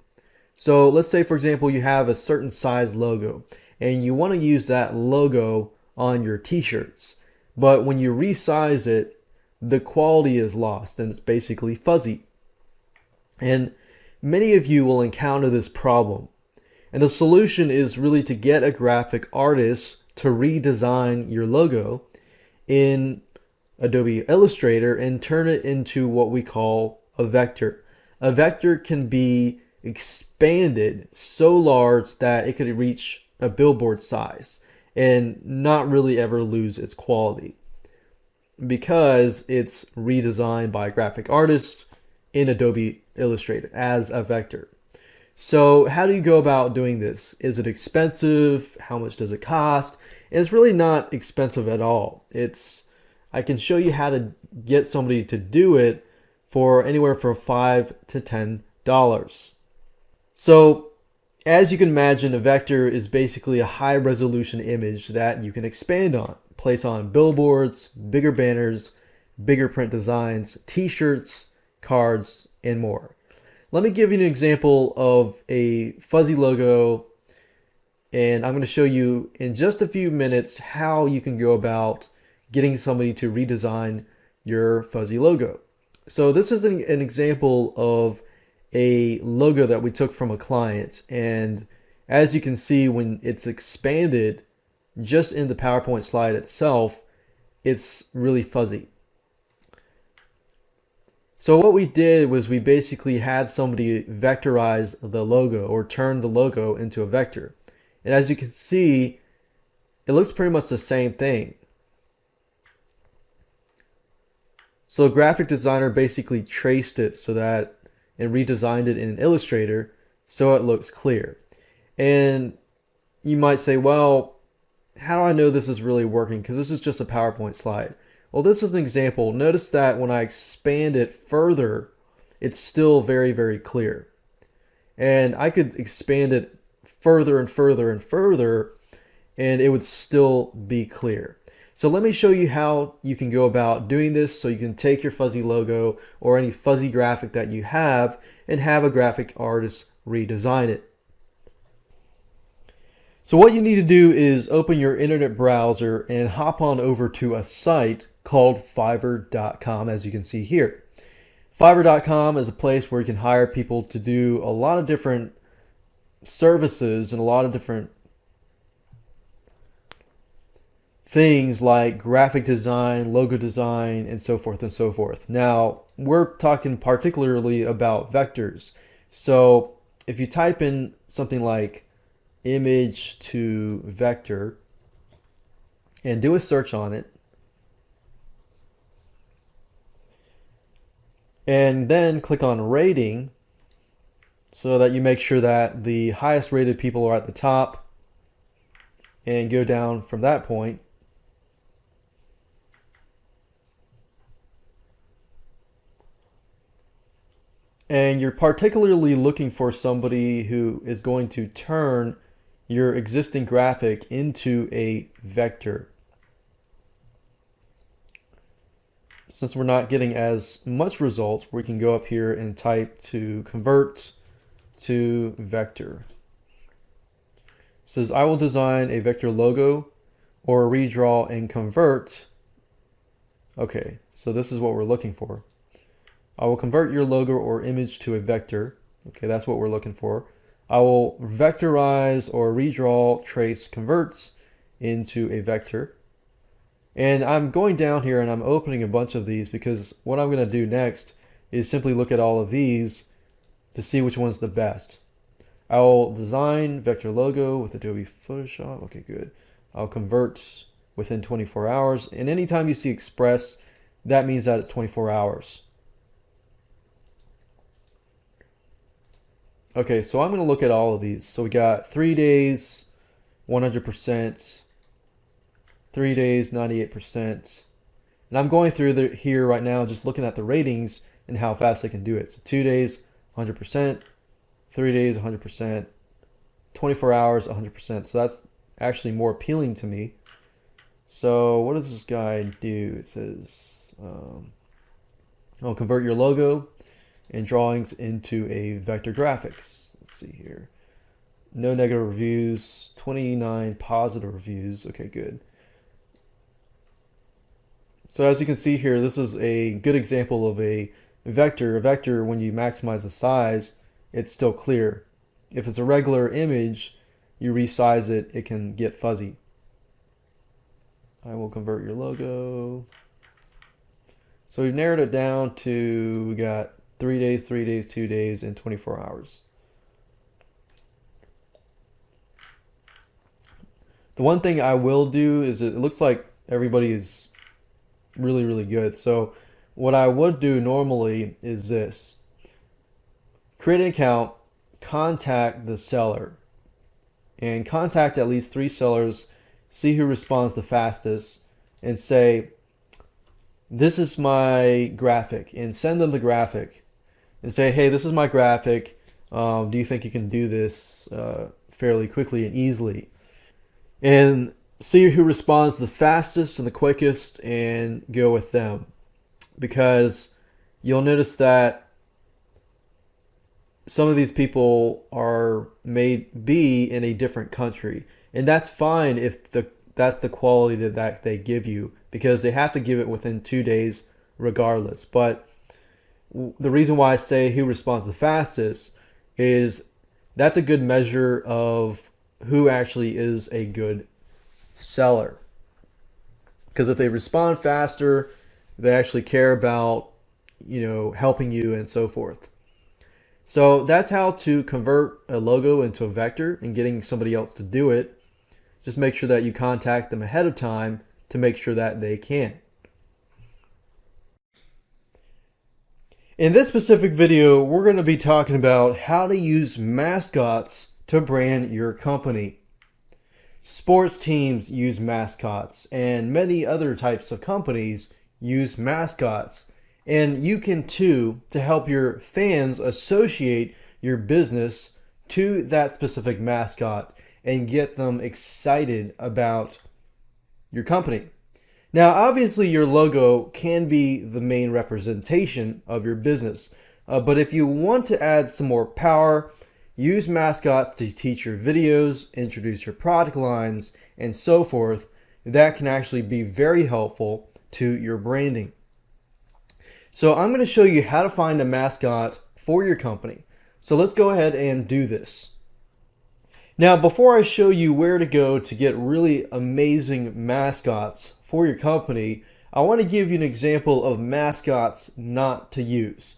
So let's say, for example, you have a certain size logo and you want to use that logo on your t-shirts, but when you resize it, the quality is lost and it's basically fuzzy. And many of you will encounter this problem. And the solution is really to get a graphic artist to redesign your logo in Adobe Illustrator and turn it into what we call a vector. A vector can be expanded so large that it could reach a billboard size and not really ever lose its quality, because it's redesigned by a graphic artist in Adobe Illustrator as a vector. So how do you go about doing this? Is it expensive? How much does it cost? And it's really not expensive at all. I can show you how to get somebody to do it for anywhere from $5 to $10. So as you can imagine, a vector is basically a high resolution image that you can expand on, place on billboards, bigger banners, bigger print designs, t-shirts, cards, and more. Let me give you an example of a fuzzy logo, and I'm going to show you in just a few minutes how you can go about getting somebody to redesign your fuzzy logo. So this is an example of a logo that we took from a client, and as you can see, when it's expanded just in the PowerPoint slide itself, it's really fuzzy. So what we did was we basically had somebody vectorize the logo, or turn the logo into a vector. And as you can see, it looks pretty much the same thing. So a graphic designer basically traced it so that, and redesigned it in Illustrator so it looks clear. And you might say, well, how do I know this is really working? Because this is just a PowerPoint slide. Well, this is an example. Notice that when I expand it further, it's still very, very clear. And I could expand it further and further and further, and it would still be clear. So let me show you how you can go about doing this, so you can take your fuzzy logo or any fuzzy graphic that you have and have a graphic artist redesign it. So what you need to do is open your internet browser and hop on over to a site called Fiverr.com, as you can see here. Fiverr.com is a place where you can hire people to do a lot of different services and a lot of different things like graphic design, logo design, and so forth and so forth. Now, we're talking particularly about vectors. So if you type in something like image to vector and do a search on it, And then click on rating so that you make sure that the highest rated people are at the top, and go down from that point. And you're particularly looking for somebody who is going to turn your existing graphic into a vector. Since we're not getting as much results, we can go up here and type to convert to vector. It says, I will design a vector logo or redraw and convert. Okay, so this is what we're looking for. I will convert your logo or image to a vector. Okay, that's what we're looking for. I will vectorize or redraw, trace, converts into a vector. And I'm going down here and I'm opening a bunch of these because what I'm going to do next is simply look at all of these to see which one's the best. I will design vector logo with Adobe Photoshop. Okay, good. I'll convert within 24 hours. And anytime you see express, that means that it's 24 hours. Okay, so I'm going to look at all of these. So we got 3 days, 100%, 3 days, 98%. And I'm going through here right now just looking at the ratings and how fast they can do it. So 2 days, 100%, 3 days, 100%, 24 hours, 100%. So that's actually more appealing to me. So what does this guy do? It says, I'll convert your logo and drawings into a vector graphics. Let's see here. No negative reviews, 29 positive reviews. Okay, good. So as you can see here, this is a good example of a vector. A vector, when you maximize the size, it's still clear. If it's a regular image, you resize it, it can get fuzzy. I will convert your logo. So we've narrowed it down to, we got 3 days, 3 days, 2 days, and 24 hours. The one thing I will do is it looks like everybody is really, really good. So what I would do normally is this. Create an account, contact the seller, and contact at least 3 sellers, see who responds the fastest, and say, this is my graphic, and send them the graphic. And say, hey, this is my graphic. Do you think you can do this fairly quickly and easily? And see who responds the fastest and the quickest and go with them. Because you'll notice that some of these people may be in a different country. And that's fine if that's the quality that they give you, because they have to give it within 2 days regardless. But the reason why I say who responds the fastest is that's a good measure of who actually is a good seller. Because if they respond faster, they actually care about, helping you and so forth. So that's how to convert a logo into a vector and getting somebody else to do it. Just make sure that you contact them ahead of time to make sure that they can. In this specific video, we're going to be talking about how to use mascots to brand your company. Sports teams use mascots, and many other types of companies use mascots. And you can too, to help your fans associate your business to that specific mascot and get them excited about your company. Now, obviously, your logo can be the main representation of your business. But if you want to add some more power, use mascots to teach your videos, introduce your product lines, and so forth. That can actually be very helpful to your branding. So I'm going to show you how to find a mascot for your company. So let's go ahead and do this. Now, before I show you where to go to get really amazing mascots for your company, I want to give you an example of mascots not to use.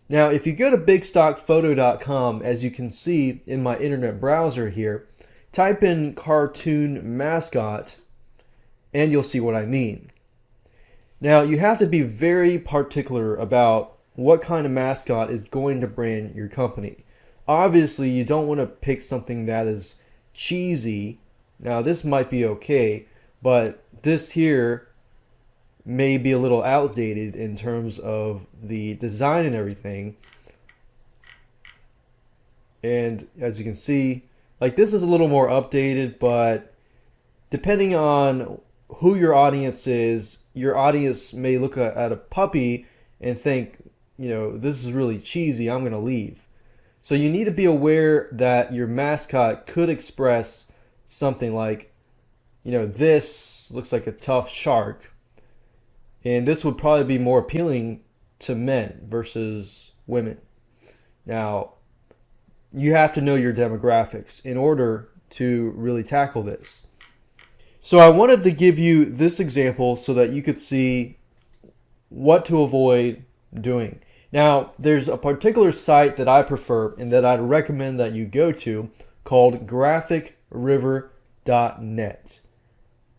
Now, if you go to bigstockphoto.com, as you can see in my internet browser here, type in cartoon mascot, and you'll see what I mean. Now, you have to be very particular about what kind of mascot is going to brand your company. Obviously, you don't want to pick something that is cheesy. Now, this might be okay, but this here may be a little outdated in terms of the design and everything. And as you can see, like, this is a little more updated, but depending on who your audience is, your audience may look at a puppy and think, this is really cheesy, I'm going to leave. So you need to be aware that your mascot could express something like, this looks like a tough shark. And this would probably be more appealing to men versus women. Now, you have to know your demographics in order to really tackle this. So I wanted to give you this example so that you could see what to avoid doing. Now, there's a particular site that I prefer and that I'd recommend that you go to called graphicriver.net.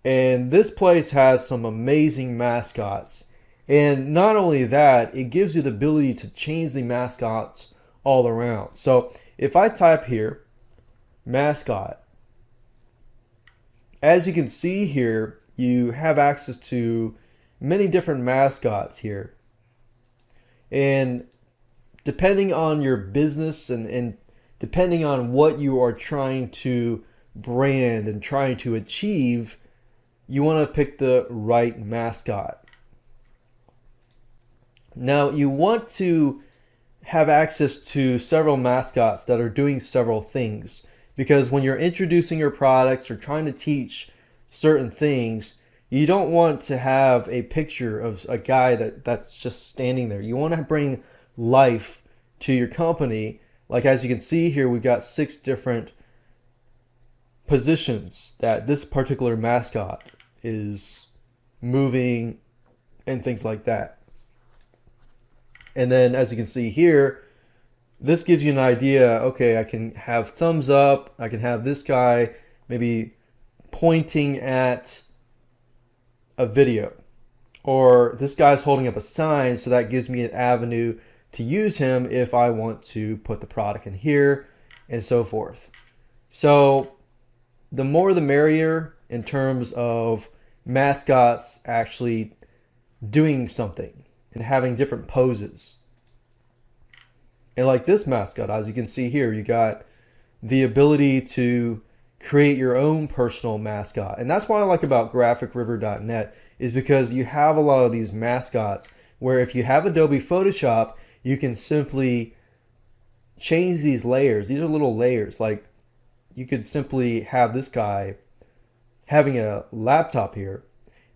And this place has some amazing mascots. And not only that, it gives you the ability to change the mascots all around. So if I type here, mascot, as you can see here, you have access to many different mascots here. And depending on your business and depending on what you are trying to brand and trying to achieve, you want to pick the right mascot. Now, you want to have access to several mascots that are doing several things, because when you're introducing your products or trying to teach certain things, you don't want to have a picture of a guy that's just standing there. You want to bring life to your company. Like, as you can see here, we've got 6 different positions that this particular mascot is moving and things like that. And then, as you can see here, this gives you an idea. Okay, I can have thumbs up. I can have this guy maybe pointing at a video, or this guy's holding up a sign, so that gives me an avenue to use him if I want to put the product in here, and so forth. So the more the merrier in terms of mascots actually doing something and having different poses. And like this mascot, as you can see here, you got the ability to create your own personal mascot. And that's what I like about graphicriver.net, is because you have a lot of these mascots where if you have Adobe Photoshop, you can simply change these layers. These are little layers. Like, you could simply have this guy having a laptop here.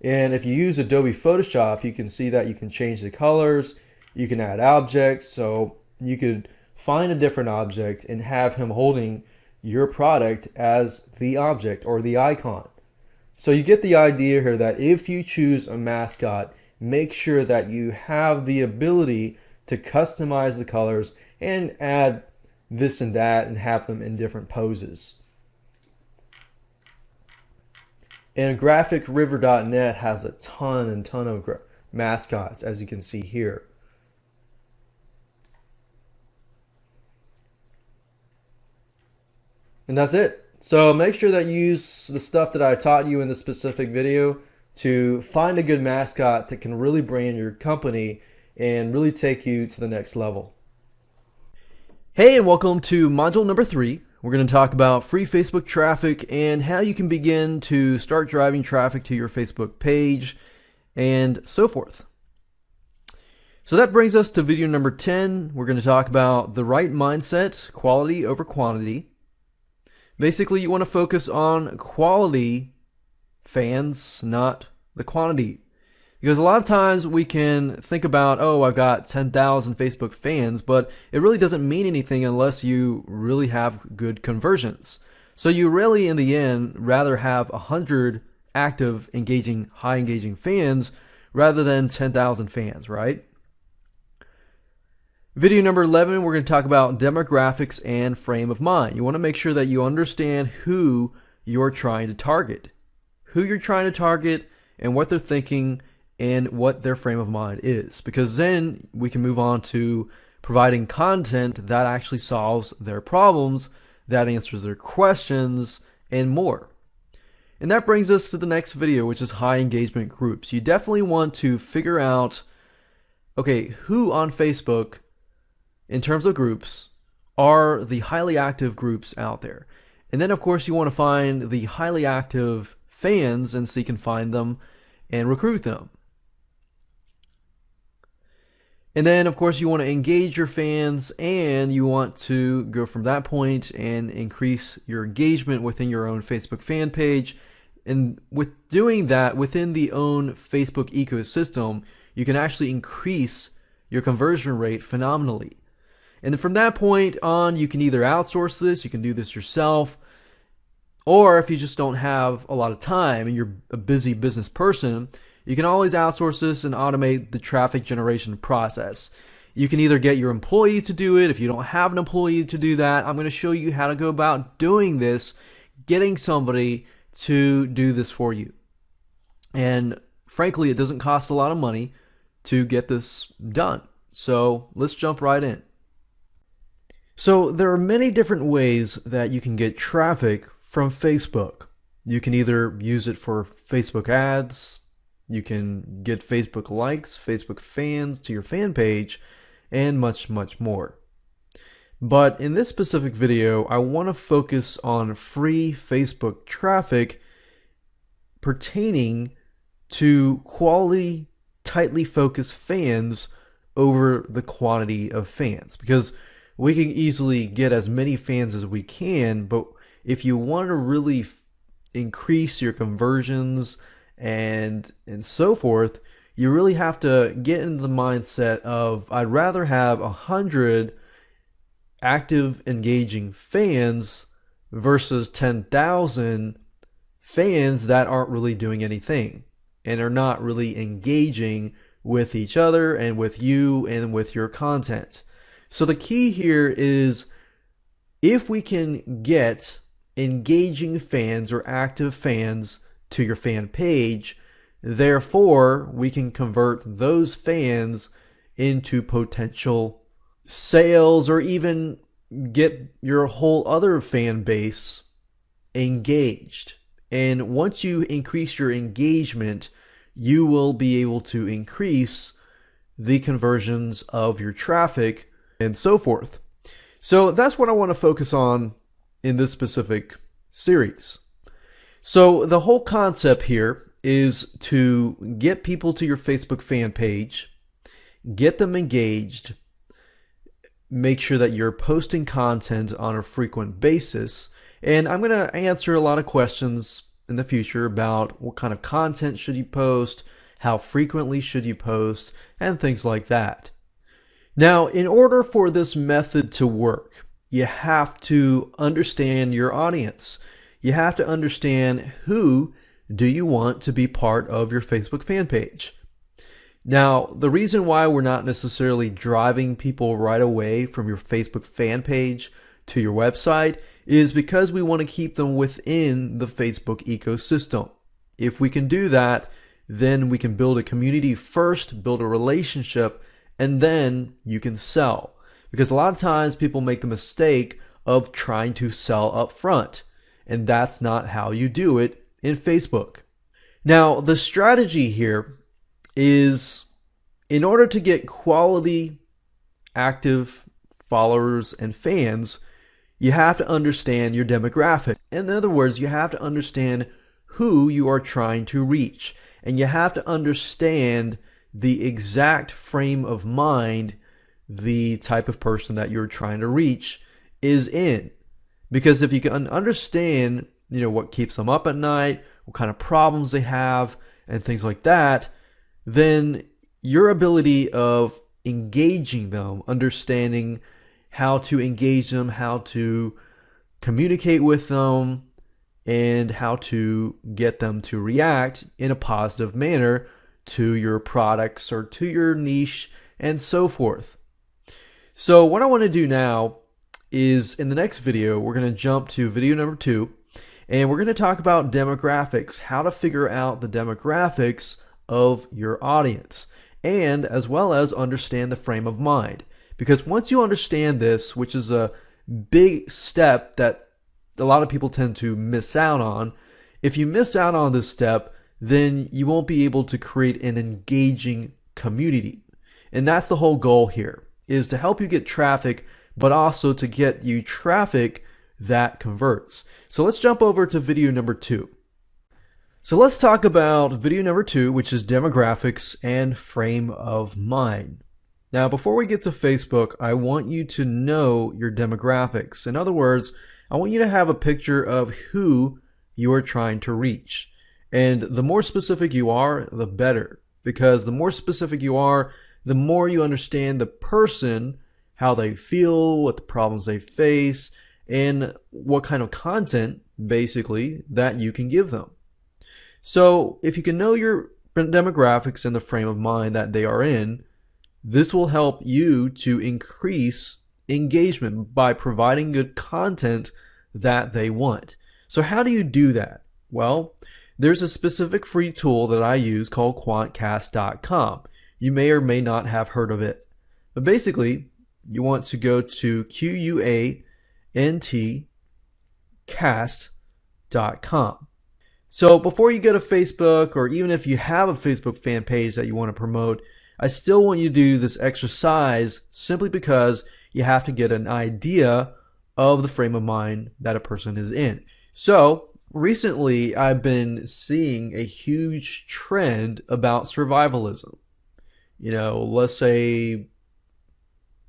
And if you use Adobe Photoshop, you can see that you can change the colors, you can add objects. So you could find a different object and have him holding your product as the object or the icon. So you get the idea here that if you choose a mascot, make sure that you have the ability to customize the colors and add this and that and have them in different poses. And graphicriver.net has a ton of mascots, as you can see here. And that's it. So make sure that you use the stuff that I taught you in this specific video to find a good mascot that can really brand your company and really take you to the next level. Hey, and welcome to module number 3. We're going to talk about free Facebook traffic and how you can begin to start driving traffic to your Facebook page and so forth. So that brings us to video number 10. We're going to talk about the right mindset, quality over quantity. Basically, you want to focus on quality fans, not the quantity. Because a lot of times we can think about, oh, I've got 10,000 Facebook fans, but it really doesn't mean anything unless you really have good conversions. So you really, in the end, rather have 100 active, engaging, high engaging fans rather than 10,000 fans, right? Video number 11, we're going to talk about demographics and frame of mind. You want to make sure that you understand who you're trying to target. Who you're trying to target and what they're thinking and what their frame of mind is, because then we can move on to providing content that actually solves their problems, that answers their questions, and more. And that brings us to the next video, which is high engagement groups. You definitely want to figure out, okay, who on Facebook, in terms of groups, are the highly active groups out there. And then, of course, you want to find the highly active fans and so you can find them and recruit them. And then, of course, you want to engage your fans, and you want to go from that point and increase your engagement within your own Facebook fan page. And with doing that within the own Facebook ecosystem, you can actually increase your conversion rate phenomenally. And then from that point on, you can either outsource this, you can do this yourself, or if you just don't have a lot of time and you're a busy business person, you can always outsource this and automate the traffic generation process. You can either get your employee to do it. If you don't have an employee to do that, I'm going to show you how to go about doing this, getting somebody to do this for you. And frankly, it doesn't cost a lot of money to get this done. So let's jump right in. So there are many different ways that you can get traffic from Facebook. You can either use it for Facebook ads, you can get Facebook likes, Facebook fans to your fan page, and much, much more. But in this specific video, I want to focus on free Facebook traffic pertaining to quality, tightly focused fans over the quantity of fans. Because we can easily get as many fans as we can, but if you want to really increase your conversions and so forth, you really have to get into the mindset of, I'd rather have 100 active engaging fans versus 10,000 fans that aren't really doing anything and are not really engaging with each other and with you and with your content. So the key here is, if we can get engaging fans or active fans to your fan page, therefore we can convert those fans into potential sales or even get your whole other fan base engaged. And once you increase your engagement, you will be able to increase the conversions of your traffic and so forth. So that's what I want to focus on in this specific series. So the whole concept here is to get people to your Facebook fan page, get them engaged, make sure that you're posting content on a frequent basis. And I'm going to answer a lot of questions in the future about what kind of content should you post, how frequently should you post, and things like that. Now, in order for this method to work, you have to understand your audience. You have to understand, who do you want to be part of your Facebook fan page. Now, the reason why we're not necessarily driving people right away from your Facebook fan page to your website is because we want to keep them within the Facebook ecosystem. If we can do that, then we can build a community first, build a relationship, and then you can sell. Because a lot of times people make the mistake of trying to sell up front, and that's not how you do it in Facebook. Now, the strategy here is, in order to get quality, active followers and fans, you have to understand your demographic. In other words, you have to understand who you are trying to reach, and you have to understand the exact frame of mind the type of person that you're trying to reach is in. Because if you can understand, what keeps them up at night, what kind of problems they have, and things like that, then your ability of engaging them, understanding how to engage them, how to communicate with them, and how to get them to react in a positive manner to your products or to your niche and so forth. So what I want to do now is, in the next video, we're going to jump to video number 2, and we're going to talk about demographics, how to figure out the demographics of your audience, and as well as understand the frame of mind. Because once you understand this, which is a big step that a lot of people tend to miss out on, if you miss out on this step, then you won't be able to create an engaging community. And that's the whole goal here, is to help you get traffic, but also to get you traffic that converts. So let's jump over to video number 2. So let's talk about video number 2, which is demographics and frame of mind. Now, before we get to Facebook, I want you to know your demographics. In other words, I want you to have a picture of who you are trying to reach. And the more specific you are, the better. Because the more specific you are, the more you understand the person, how they feel, what the problems they face, and what kind of content, basically, that you can give them. So if you can know your demographics and the frame of mind that they are in, this will help you to increase engagement by providing good content that they want. So how do you do that? Well, there's a specific free tool that I use called quantcast.com. You may or may not have heard of it. But basically, you want to go to quantcast.com. So before you go to Facebook, or even if you have a Facebook fan page that you want to promote, I still want you to do this exercise simply because you have to get an idea of the frame of mind that a person is in. So recently, I've been seeing a huge trend about survivalism. You know, let's say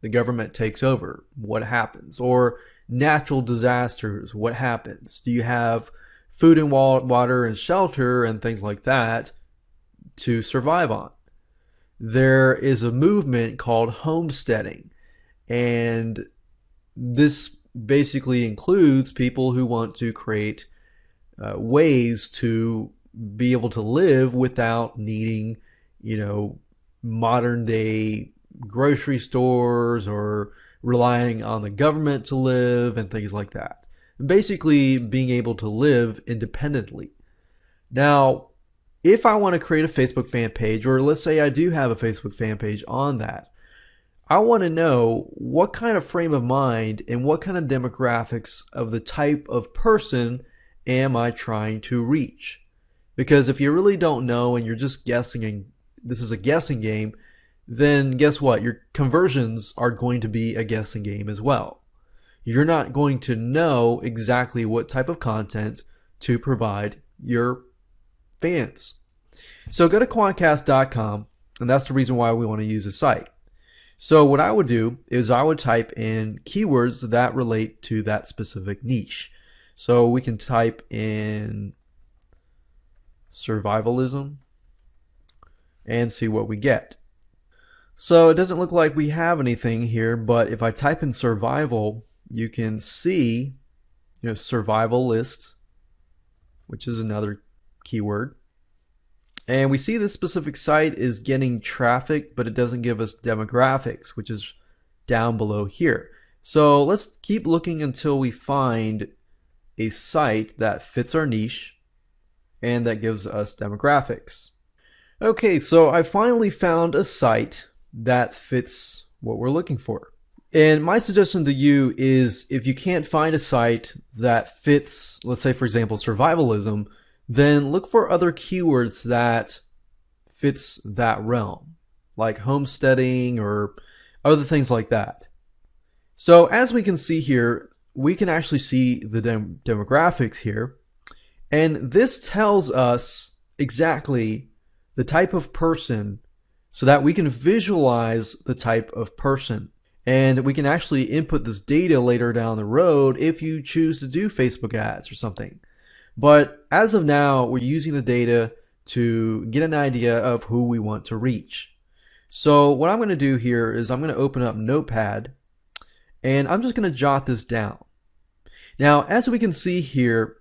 the government takes over, what happens? Or natural disasters, what happens? Do you have food and water and shelter and things like that to survive on? There is a movement called homesteading, and this basically includes people who want to create ways to be able to live without needing, modern day grocery stores or relying on the government to live and things like that. Basically being able to live independently. Now, if I want to create a Facebook fan page, or let's say I do have a Facebook fan page on that, I want to know what kind of frame of mind and what kind of demographics of the type of person am I trying to reach. Because if you really don't know and you're just guessing, and this is a guessing game, then guess what? Your conversions are going to be a guessing game as well. You're not going to know exactly what type of content to provide your fans. So go to quantcast.com, and that's the reason why we want to use the site. So what I would do is I would type in keywords that relate to that specific niche. So we can type in survivalism and see what we get. So it doesn't look like we have anything here, but if I type in survival, you can see, survival list, which is another keyword. And we see this specific site is getting traffic, but it doesn't give us demographics, which is down below here. So let's keep looking until we find a site that fits our niche and that gives us demographics. Okay, so I finally found a site that fits what we're looking for. And my suggestion to you is, if you can't find a site that fits, let's say for example survivalism, then look for other keywords that fits that realm, like homesteading or other things like that. So as we can see here, we can actually see the demographics here, and this tells us exactly the type of person so that we can visualize the type of person. And we can actually input this data later down the road if you choose to do Facebook ads or something. But as of now, we're using the data to get an idea of who we want to reach. So what I'm going to do here is I'm going to open up Notepad, and I'm just going to jot this down. Now, as we can see here,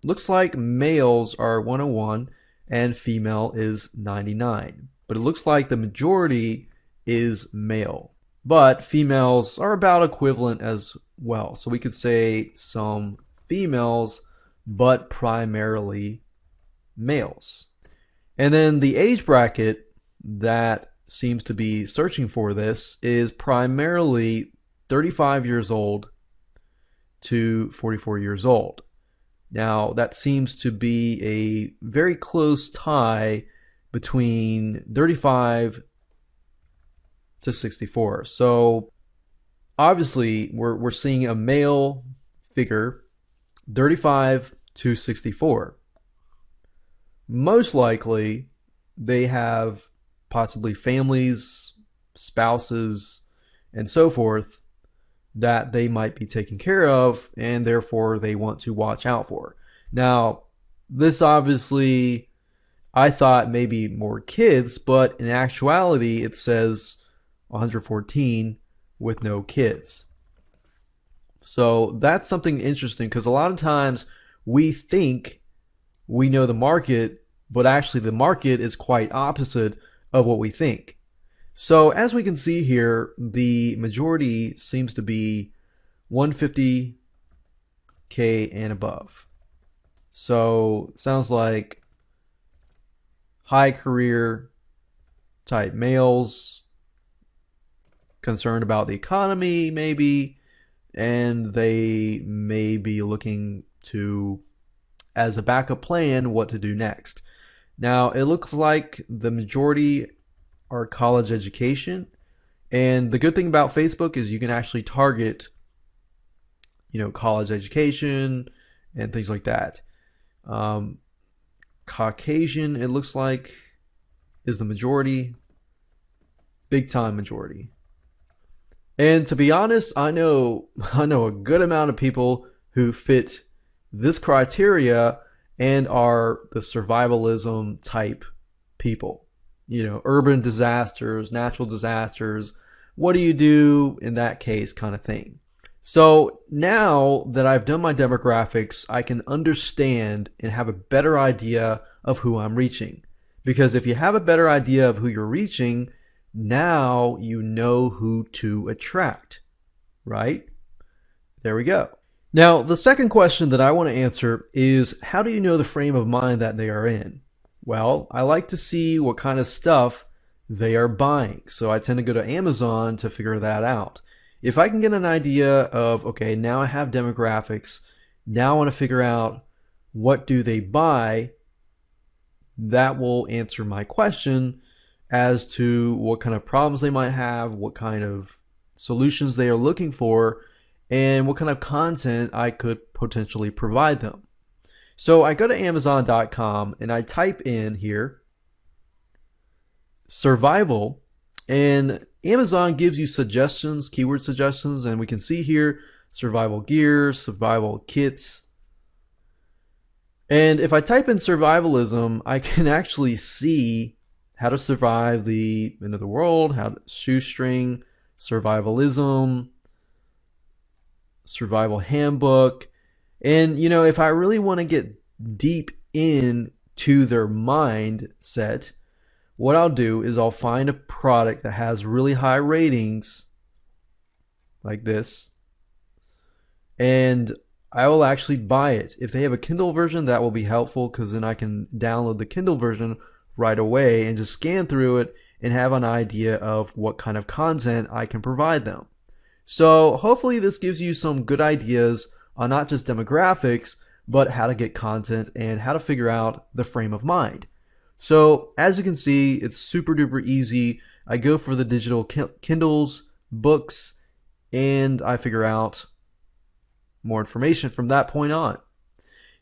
looks like males are 101 and female is 99. But it looks like the majority is male. But females are about equivalent as well. So we could say some females, but primarily males. And then the age bracket that seems to be searching for this is primarily 35 years old to 44 years old. Now, that seems to be a very close tie between 35 to 64. So obviously, we're seeing a male figure, 35 to 64. Most likely, they have possibly families, spouses, and so forth that they might be taking care of, and therefore they want to watch out for. Now, this obviously, I thought maybe more kids, but in actuality, it says 114 with no kids. So that's something interesting, because a lot of times we think we know the market, but actually the market is quite opposite of what we think. So as we can see here, the majority seems to be 150K and above. So it sounds like high career type males, concerned about the economy maybe, and they may be looking to, as a backup plan, what to do next. Now, it looks like the majority are college education. And the good thing about Facebook is you can actually target, college education and things like that. Caucasian, it looks like, is the majority, big time majority. And to be honest, I know a good amount of people who fit this criteria and are the survivalism type people. Urban disasters, natural disasters, what do you do in that case kind of thing. So now that I've done my demographics, I can understand and have a better idea of who I'm reaching. Because if you have a better idea of who you're reaching, now you know who to attract, right? There we go. Now, the second question that I want to answer is, how do you know the frame of mind that they are in? Well, I like to see what kind of stuff they are buying. So I tend to go to Amazon to figure that out. If I can get an idea of, okay, now I have demographics, now I want to figure out what do they buy, that will answer my question as to what kind of problems they might have, what kind of solutions they are looking for, and what kind of content I could potentially provide them. So I go to Amazon.com and I type in here survival, and Amazon gives you suggestions, keyword suggestions, and we can see here survival gear, survival kits. And if I type in survivalism, I can actually see how to survive the end of the world, how to shoestring, survivalism, survival handbook. And, if I really want to get deep into their mindset, what I'll do is I'll find a product that has really high ratings, like this, and I will actually buy it. If they have a Kindle version, that will be helpful, because then I can download the Kindle version right away and just scan through it and have an idea of what kind of content I can provide them. So hopefully this gives you some good ideas on not just demographics, but how to get content and how to figure out the frame of mind. So as you can see, it's super duper easy. I go for the digital Kindles, books, and I figure out more information from that point on.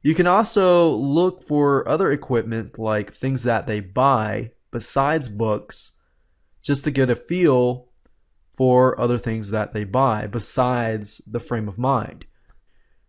You can also look for other equipment, like things that they buy besides books, just to get a feel for other things that they buy besides the frame of mind.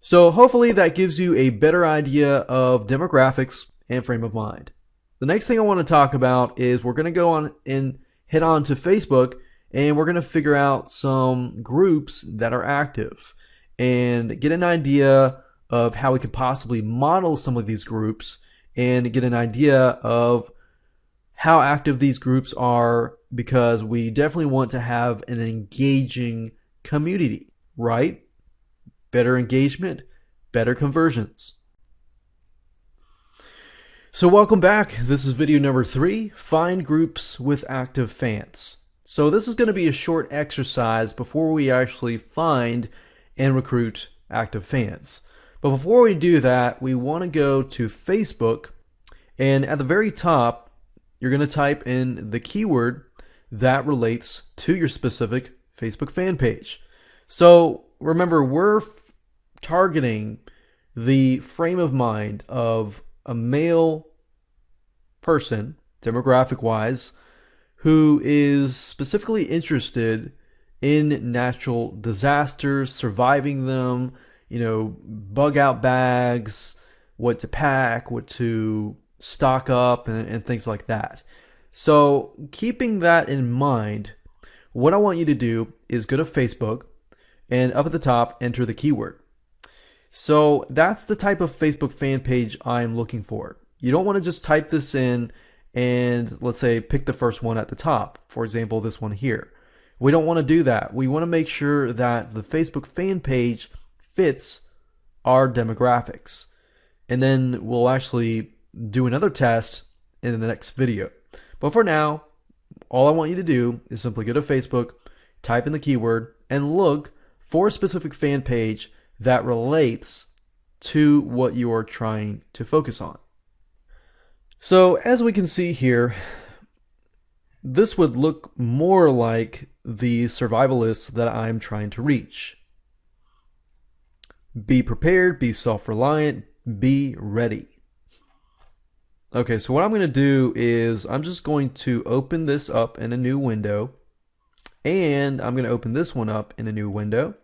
So hopefully that gives you a better idea of demographics and frame of mind. The next thing I want to talk about is we're going to go on and head on to Facebook, and we're going to figure out some groups that are active and get an idea of how we could possibly model some of these groups and get an idea of how active these groups are, because we definitely want to have an engaging community, right? Better engagement, better conversions. So welcome back. This is video number 3, find groups with active fans. So this is going to be a short exercise before we actually find and recruit active fans. But before we do that, we want to go to Facebook, and at the very top, you're going to type in the keyword that relates to your specific Facebook fan page. So remember, we're targeting the frame of mind of a male person, demographic wise, who is specifically interested in natural disasters, surviving them, bug out bags, what to pack, what to stock up, and things like that. So keeping that in mind, what I want you to do is go to Facebook and up at the top, enter the keyword. So that's the type of Facebook fan page I'm looking for. You don't want to just type this in and, let's say, pick the first one at the top. For example, this one here. We don't want to do that. We want to make sure that the Facebook fan page fits our demographics. And then we'll actually do another test in the next video. But for now, all I want you to do is simply go to Facebook, type in the keyword, and look for a specific fan page that relates to what you are trying to focus on. So as we can see here, this would look more like the survivalists that I'm trying to reach. Be prepared, be self-reliant, be ready. Okay, so what I'm going to do is I'm just going to open this up in a new window, and I'm going to open this one up in a new window.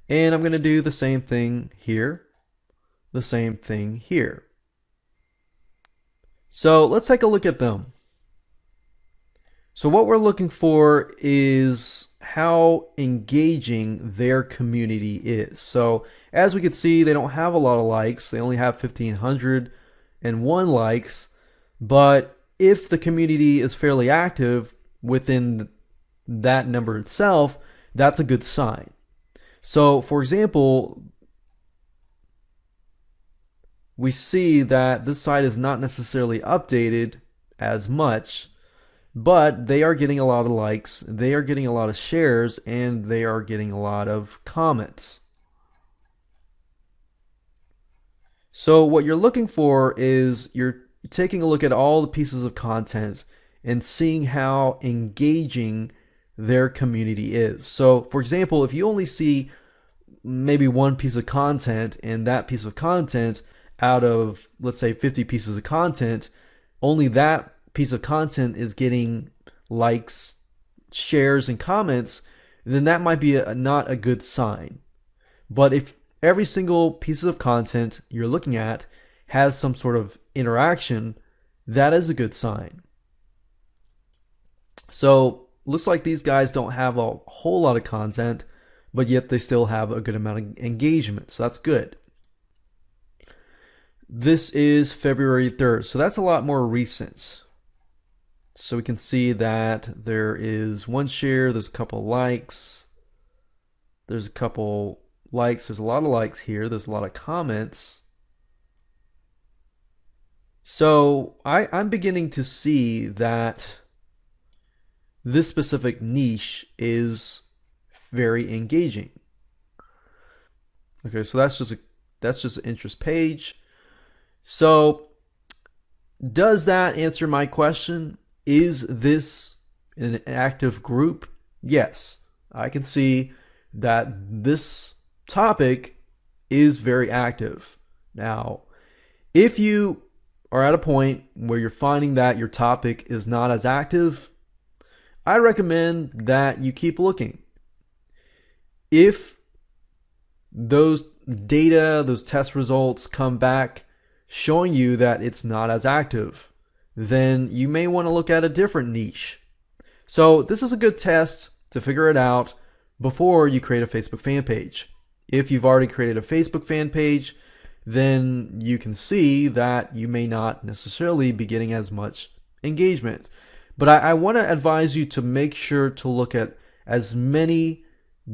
And I'm going to do the same thing here, the same thing here. So let's take a look at them. So what we're looking for is how engaging their community is. So as we can see, they don't have a lot of likes. They only have 1,501 likes. But if the community is fairly active within that number itself, that's a good sign. So, for example, we see that this site is not necessarily updated as much, but they are getting a lot of likes, they are getting a lot of shares, and they are getting a lot of comments. So what you're looking for is you're taking a look at all the pieces of content and seeing how engaging their community is. So for example, if you only see maybe one piece of content, and that piece of content out of, let's say, 50 pieces of content, only that piece of content is getting likes, shares, and comments, then that might be not a good sign. But if every single piece of content you're looking at has some sort of interaction, that is a good sign. So looks like these guys don't have a whole lot of content, but yet they still have a good amount of engagement. So that's good. This is February 3rd. So that's a lot more recent. So we can see that there is one share, there's a couple likes, there's a couple likes, there's a lot of likes here, there's a lot of comments. So I'm beginning to see that this specific niche is very engaging. Okay, so that's just an interest page. So does that answer my question? Is this an active group? Yes, I can see that this topic is very active. Now, if you are at a point where you're finding that your topic is not as active, I recommend that you keep looking. If those data, those test results come back showing you that it's not as active, then you may want to look at a different niche. So this is a good test to figure it out before you create a Facebook fan page. If you've already created a Facebook fan page, then you can see that you may not necessarily be getting as much engagement. But I want to advise you to make sure to look at as many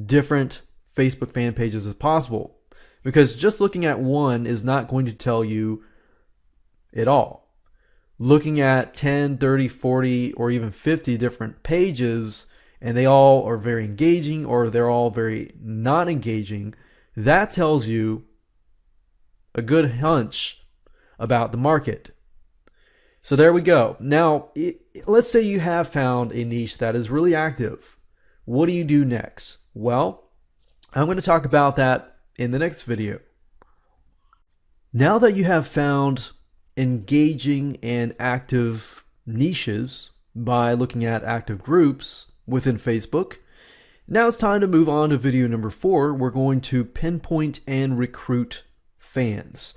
different Facebook fan pages as possible, because just looking at one is not going to tell you at all. Looking at 10, 30, 40, or even 50 different pages, and they all are very engaging or they're all very not engaging, that tells you a good hunch about the market. So there we go. Now, let's say you have found a niche that is really active. What do you do next? Well, I'm going to talk about that in the next video. Now that you have found engaging and active niches by looking at active groups within Facebook, now it's time to move on to video number 4. We're going to pinpoint and recruit fans.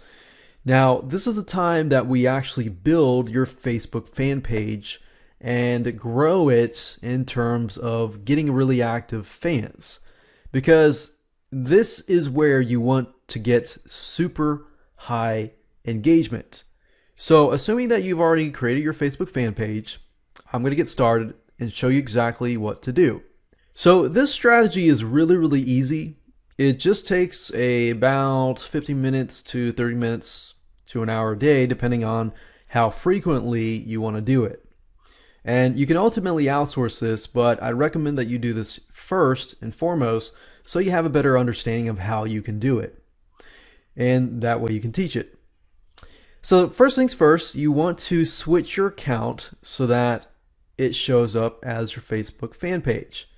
Now, this is the time that we actually build your Facebook fan page and grow it in terms of getting really active fans, because this is where you want to get super high engagement. So assuming that you've already created your Facebook fan page, I'm going to get started and show you exactly what to do. So this strategy is really easy. It just takes about 15 minutes to 30 minutes to an hour a day, depending on how frequently you want to do it. And you can ultimately outsource this, but I recommend that you do this first and foremost so you have a better understanding of how you can do it. And that way you can teach it. So first things first, you want to switch your account so that it shows up as your Facebook fan page.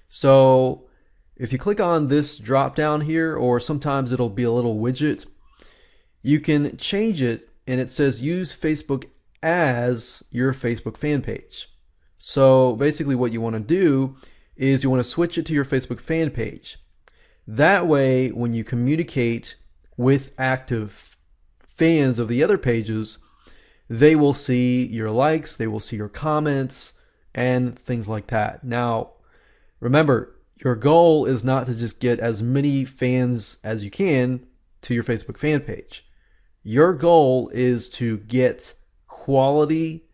So if you click on this drop down here, or sometimes it'll be a little widget, you can change it and it says use Facebook as your Facebook fan page. So basically what you want to do is you want to switch it to your Facebook fan page. That way, when you communicate with active fans of the other pages, they will see your likes, they will see your comments, and things like that. Now, remember, your goal is not to just get as many fans as you can to your Facebook fan page. Your goal is to get quality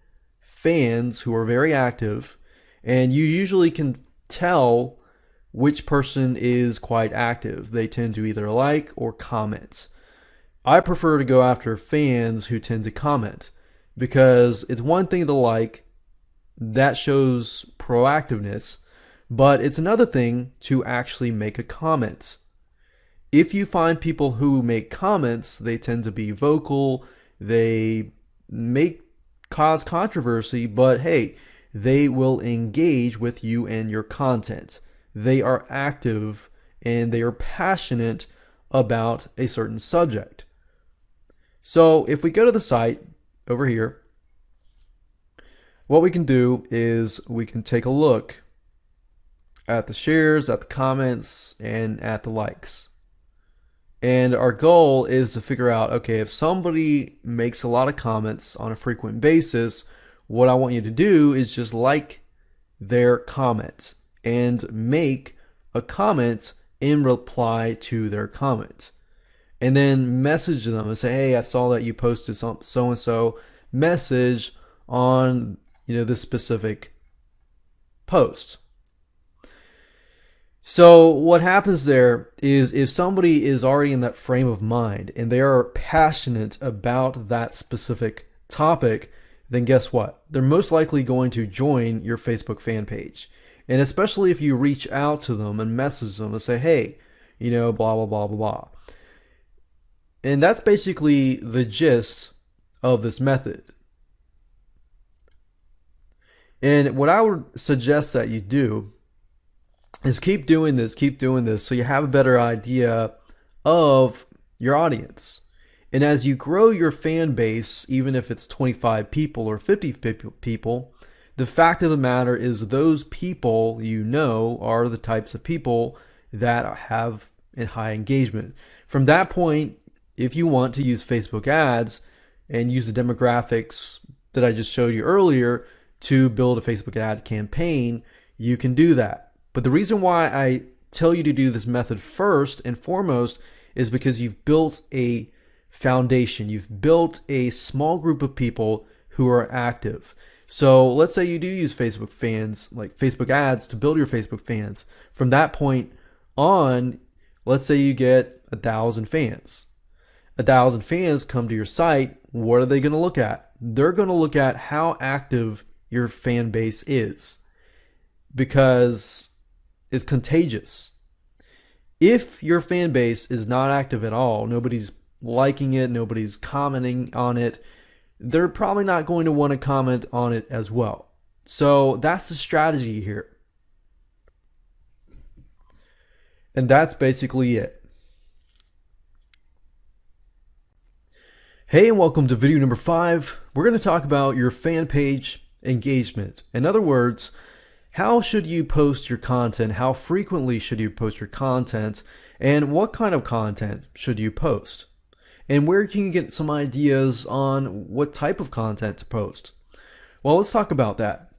fans who are very active, and you usually can tell which person is quite active. They tend to either like or comment. I prefer to go after fans who tend to comment, because it's one thing to like, that shows proactiveness, but it's another thing to actually make a comment. If you find people who make comments, they tend to be vocal, they may cause controversy, but hey, they will engage with you and your content. They are active and they are passionate about a certain subject. So if we go to the site over here, what we can do is we can take a look at the shares, at the comments, and at the likes. And our goal is to figure out, okay, if somebody makes a lot of comments on a frequent basis, what I want you to do is just like their comment and make a comment in reply to their comment. And then message them and say, hey, I saw that you posted so-and-so message on this specific post. So what happens there is, if somebody is already in that frame of mind and they are passionate about that specific topic, then guess what? They're most likely going to join your Facebook fan page. And especially if you reach out to them and message them and say, hey, blah, blah, blah, blah, blah. And that's basically the gist of this method. And what I would suggest that you do is keep doing this so you have a better idea of your audience. And as you grow your fan base, even if it's 25 people or 50 people, the fact of the matter is those people are the types of people that have a high engagement. From that point, if you want to use Facebook ads and use the demographics that I just showed you earlier to build a Facebook ad campaign, you can do that. But the reason why I tell you to do this method first and foremost is because you've built a foundation. You've built a small group of people who are active. So let's say you do use Facebook fans, like Facebook ads, to build your Facebook fans. From that point on, let's say you get 1,000 fans. 1,000 fans come to your site, what are they going to look at? They're going to look at how active your fan base is, because it's contagious. If your fan base is not active at all, nobody's liking it, nobody's commenting on it, they're probably not going to want to comment on it as well. So that's the strategy here. And that's basically it. Hey, and welcome to video number 5. We're going to talk about your fan page engagement. In other words, how should you post your content? How frequently should you post your content? And what kind of content should you post? And where can you get some ideas on what type of content to post? Well, let's talk about that.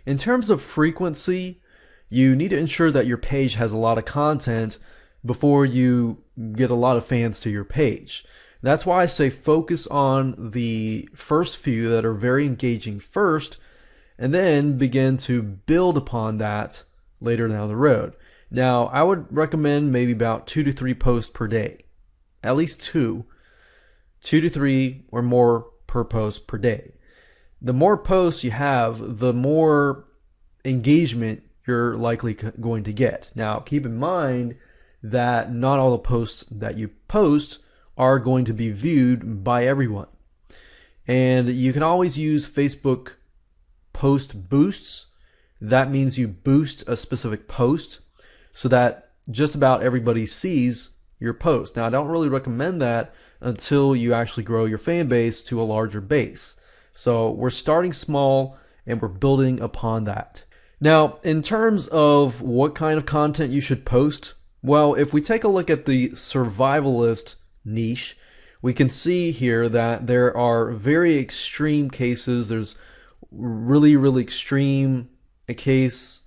In terms of frequency, you need to ensure that your page has a lot of content before you get a lot of fans to your page. That's why I say focus on the first few that are very engaging first, and then begin to build upon that later down the road. Now, I would recommend maybe about 2 to 3 posts per day. At least 2 to 3 or more per post per day. The more posts you have, the more engagement you're likely going to get. Now, keep in mind that not all the posts that you post are going to be viewed by everyone. And you can always use Facebook post boosts. That means you boost a specific post so that just about everybody sees your post. Now, I don't really recommend that until you actually grow your fan base to a larger base. So we're starting small and we're building upon that. Now, in terms of what kind of content you should post, well, if we take a look at the survivalist niche, we can see here that there are very extreme cases. There's really extreme a case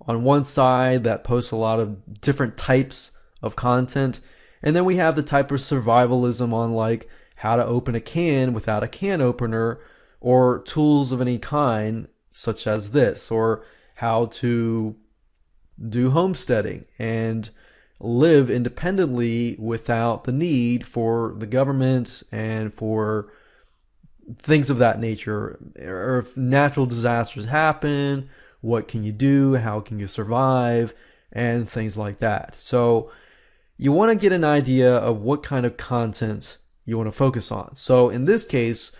on one side that posts a lot of different types of content, and then we have the type of survivalism on like how to open a can without a can opener, or tools of any kind such as this, or how to do homesteading and live independently without the need for the government and for things of that nature. Or if natural disasters happen, what can you do? How can you survive? And things like that. So you want to get an idea of what kind of content you want to focus on. So in this case,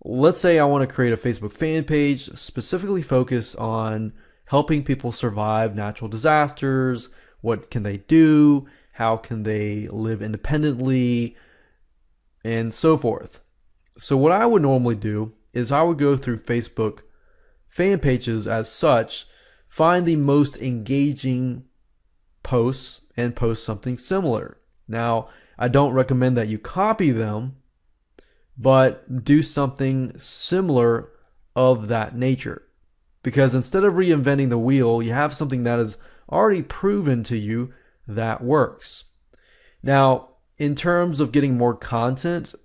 let's say I want to create a Facebook fan page specifically focused on helping people survive natural disasters. What can they do? How can they live independently? And so forth. So what I would normally do is I would go through Facebook fan pages as such, find the most engaging posts and post something similar. Now, I don't recommend that you copy them, but do something similar of that nature. Because instead of reinventing the wheel, you have something that is already proven to you that works. Now, in terms of getting more content,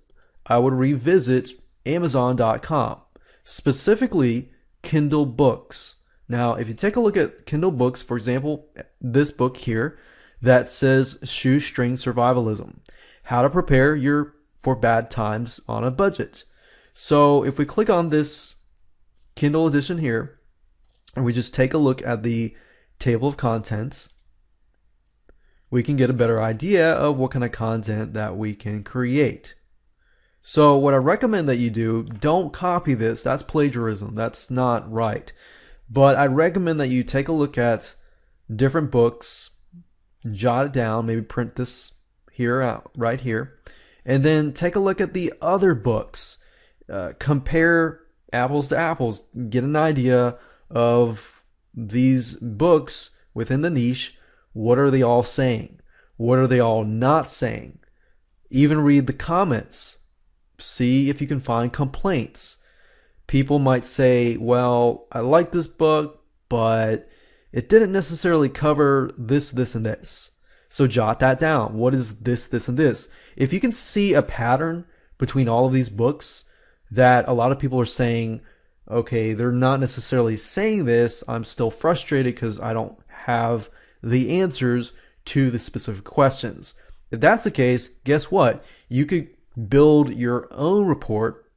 I would revisit Amazon.com, specifically Kindle books. Now, if you take a look at Kindle books, for example, this book here that says Shoestring Survivalism, How to Prepare for Bad Times on a Budget. So if we click on this Kindle edition here, and we just take a look at the table of contents, we can get a better idea of what kind of content that we can create. So what I recommend that you do, don't copy this. That's plagiarism. That's not right. But I recommend that you take a look at different books, jot it down, maybe print this here out right here, and then take a look at the other books. Compare apples to apples. Get an idea of these books within the niche. What are they all saying? What are they all not saying? Even read the comments. See if you can find complaints. People might say, well, I like this book, but it didn't necessarily cover this, this, and this. So jot that down. What is this, this, and this? If you can see a pattern between all of these books that a lot of people are saying, okay, they're not necessarily saying this, I'm still frustrated because I don't have the answers to the specific questions. If that's the case, guess what? You could build your own report.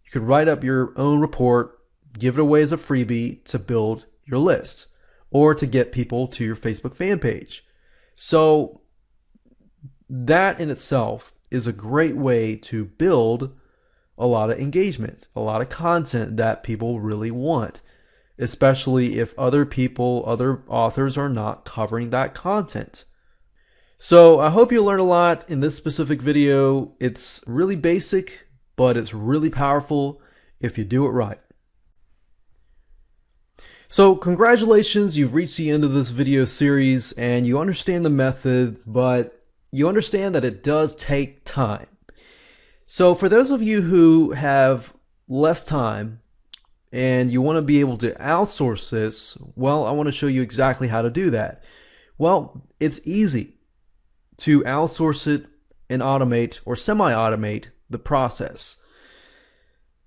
You could write up your own report, give it away as a freebie to build your list or to get people to your Facebook fan page. So that in itself is a great way to build a lot of engagement, a lot of content that people really want, especially if other people, other authors are not covering that content. So I hope you learned a lot in this specific video. It's really basic, but it's really powerful if you do it right. So congratulations, you've reached the end of this video series and you understand the method, but you understand that it does take time. So for those of you who have less time and you want to be able to outsource this, well, I want to show you exactly how to do that. Well, it's easy to outsource it and automate or semi-automate the process.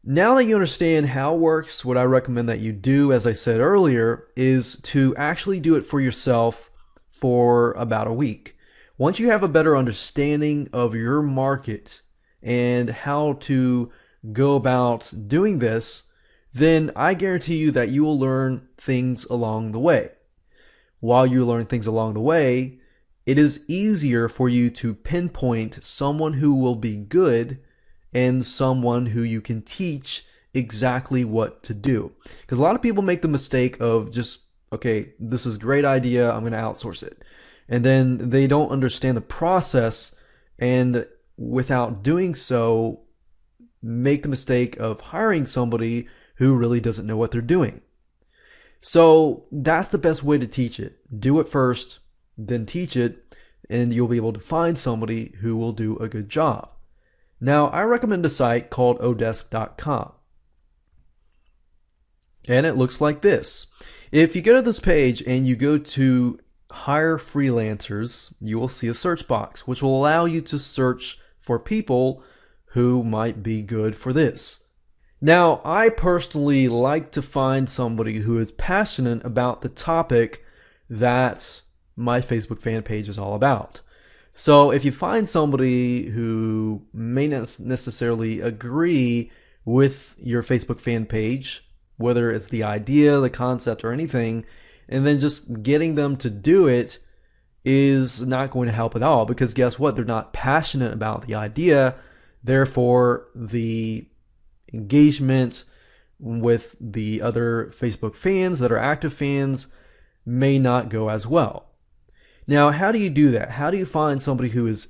Now that you understand how it works, what I recommend that you do, as I said earlier, is to actually do it for yourself for about a week. Once you have a better understanding of your market and how to go about doing this, then I guarantee you that you will learn things along the way. While you learn things along the way, it is easier for you to pinpoint someone who will be good and someone who you can teach exactly what to do. Because a lot of people make the mistake of just, okay, this is a great idea, I'm going to outsource it. And then they don't understand the process, and without doing so, make the mistake of hiring somebody who really doesn't know what they're doing. So that's the best way to teach it. Do it first, then teach it, and you'll be able to find somebody who will do a good job. Now, I recommend a site called odesk.com. And it looks like this. If you go to this page and you go to hire freelancers, you will see a search box, which will allow you to search for people who might be good for this. Now, I personally like to find somebody who is passionate about the topic that my Facebook fan page is all about. So if you find somebody who may not necessarily agree with your Facebook fan page, whether it's the idea, the concept, or anything, and then just getting them to do it is not going to help at all, because guess what? They're not passionate about the idea. Therefore, the engagement with the other Facebook fans that are active fans may not go as well. Now, how do you do that? How do you find somebody who is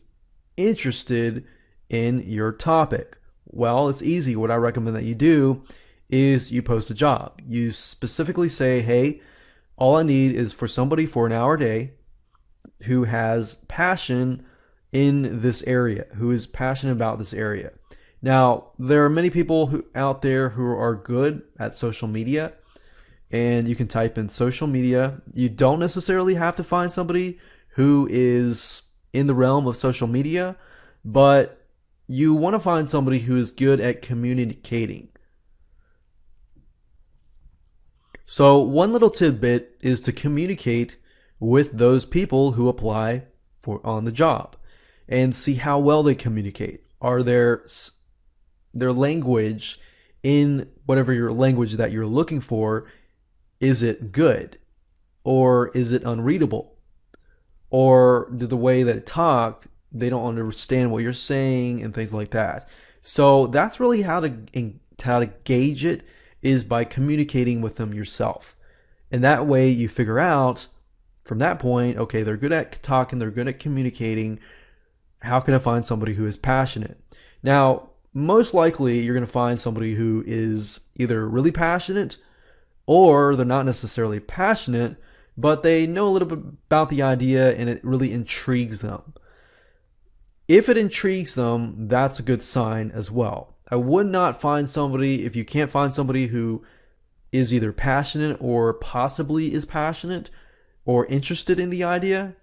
interested in your topic? Well, it's easy. What I recommend that you do is you post a job. You specifically say, hey, all I need is for somebody for an hour a day who has passion in this area, who is passionate about this area. Now, there are many people out there who are good at social media, and you can type in social media. You don't necessarily have to find somebody who is in the realm of social media, but you want to find somebody who is good at communicating. So one little tidbit is to communicate with those people who apply on the job and see how well they communicate. Are their language, in whatever your language that you're looking for, is it good, or is it unreadable, or do the way that they talk, they don't understand what you're saying and things like that. So that's really how to gauge it, is by communicating with them yourself. And that way you figure out from that point, okay, they're good at talking, they're good at communicating. How can I find somebody who is passionate? Now, most likely you're going to find somebody who is either really passionate, or they're not necessarily passionate, but they know a little bit about the idea and it really intrigues them. If it intrigues them, that's a good sign as well. I would not find somebody, if you can't find somebody who is either passionate or possibly is passionate or interested in the idea,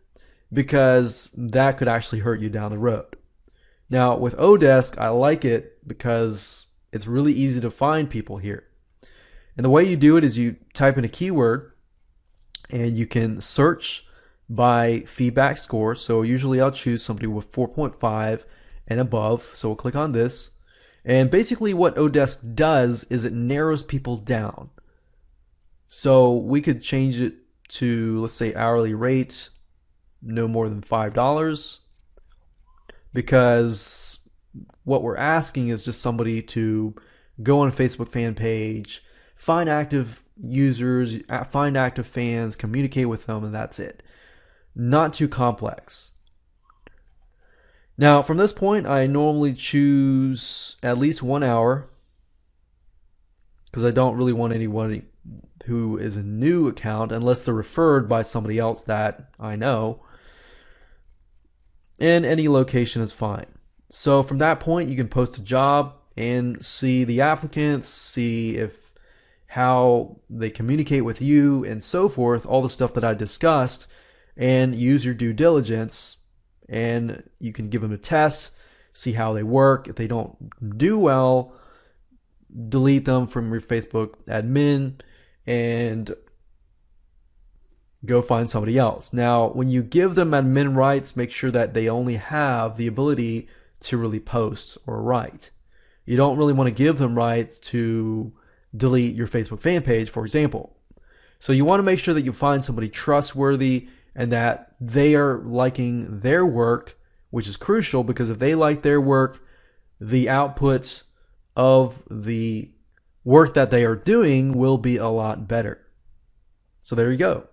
because that could actually hurt you down the road. Now with Odesk, I like it because it's really easy to find people here. And the way you do it is you type in a keyword and you can search by feedback score. So usually I'll choose somebody with 4.5 and above. So we'll click on this. And basically what Odesk does is it narrows people down. So we could change it to, let's say, hourly rate, no more than $5, because what we're asking is just somebody to go on a Facebook fan page, find active users, find active fans, communicate with them, and that's it. Not too complex. Now, from this point, I normally choose at least 1 hour because I don't really want anyone who is a new account unless they're referred by somebody else that I know. And any location is fine. So from that point, you can post a job and see the applicants, see if how they communicate with you and so forth, all the stuff that I discussed, and use your due diligence. And you can give them a test, see how they work. If they don't do well, delete them from your Facebook admin and go find somebody else. Now, when you give them admin rights, make sure that they only have the ability to really post or write. You don't really want to give them rights to delete your Facebook fan page, for example. So you want to make sure that you find somebody trustworthy and that they are liking their work, which is crucial because if they like their work, the output of the work that they are doing will be a lot better. So there you go.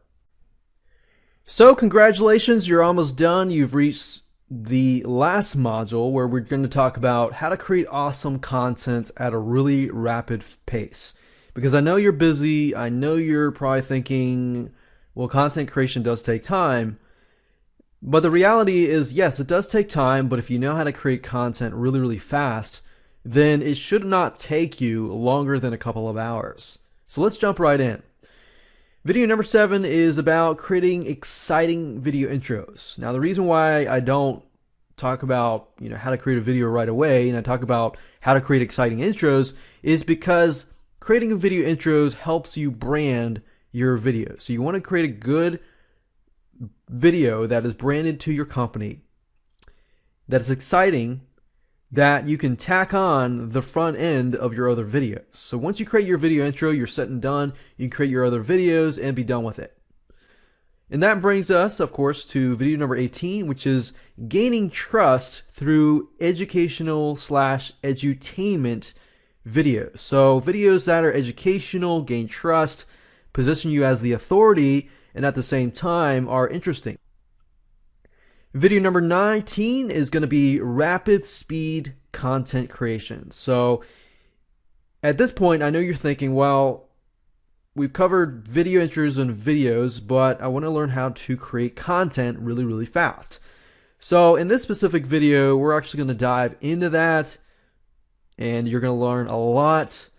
So congratulations, you're almost done. You've reached the last module where we're going to talk about how to create awesome content at a really rapid pace. Because I know you're busy. I know you're probably thinking, well, content creation does take time. But the reality is, yes, it does take time, but if you know how to create content really, really fast, then it should not take you longer than a couple of hours. So let's jump right in. Video number 7 is about creating exciting video intros. Now, the reason why I don't talk about how to create a video right away and I talk about how to create exciting intros is because creating video intros helps you brand your video. So you want to create a good video that is branded to your company, that is exciting, that you can tack on the front end of your other videos. So once you create your video intro, you're set and done. You can create your other videos and be done with it. And that brings us, of course, to video number 18, which is gaining trust through educational/edutainment videos. So videos that are educational, gain trust, position you as the authority, and at the same time are interesting. Video number 19 is going to be rapid speed content creation. So at this point, I know you're thinking, well, we've covered video intros and videos, but I want to learn how to create content really, really fast. So in this specific video, we're actually going to dive into that, and you're going to learn a lot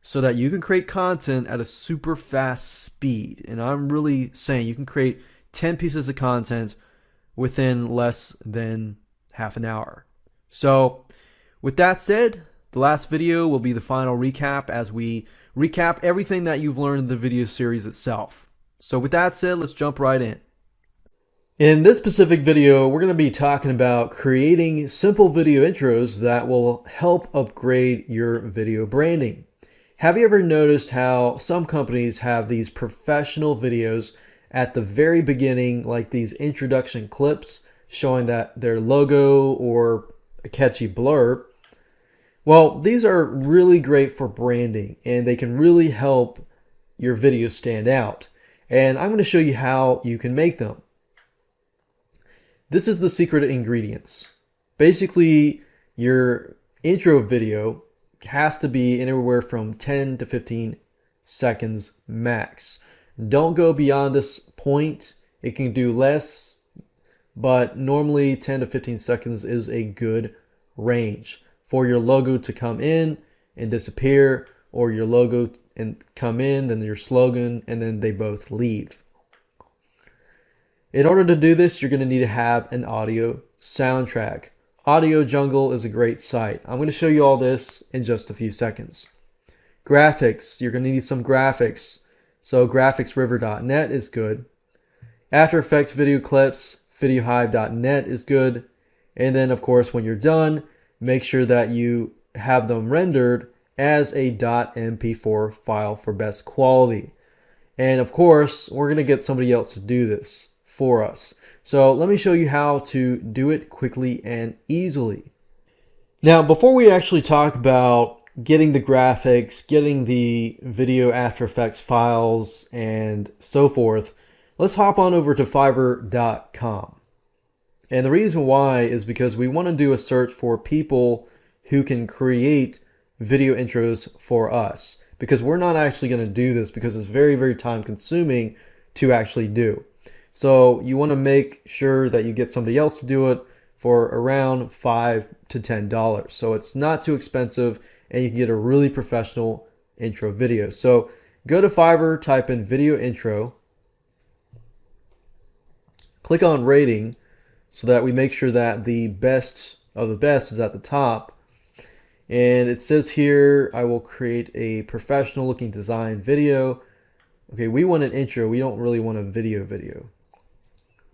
so that you can create content at a super fast speed. And I'm really saying you can create 10 pieces of content within less than half an hour. So with that said, the last video will be the final recap as we recap everything that you've learned in the video series itself. So with that said, let's jump right in. In this specific video, we're going to be talking about creating simple video intros that will help upgrade your video branding. Have you ever noticed how some companies have these professional videos at the very beginning, like these introduction clips showing that their logo or a catchy blurb? Well, these are really great for branding and they can really help your video stand out. And I'm going to show you how you can make them. This is the secret ingredients. Basically, your intro video has to be anywhere from 10 to 15 seconds max. Don't go beyond this point. It can do less, but normally 10 to 15 seconds is a good range for your logo to come in and disappear, or your logo and come in, then your slogan, and then they both leave. In order to do this, you're going to need to have an audio soundtrack. Audio Jungle is a great site. I'm going to show you all this in just a few seconds. Graphics, you're going to need some graphics. So graphicsriver.net is good. After Effects video clips, videohive.net is good. And then of course, when you're done, make sure that you have them rendered as a .mp4 file for best quality. And of course, we're going to get somebody else to do this for us. So let me show you how to do it quickly and easily. Now, before we actually talk about getting the graphics, getting the video After Effects files, and so forth, let's hop on over to Fiverr.com. And the reason why is because we want to do a search for people who can create video intros for us, because we're not actually going to do this because it's very, very time consuming to actually do. So you want to make sure that you get somebody else to do it for around $5 to $10. So it's not too expensive and you can get a really professional intro video. So go to Fiverr, type in video intro, click on rating so that we make sure that the best of the best is at the top. And it says here, I will create a professional looking design video. Okay, we want an intro. We don't really want a video.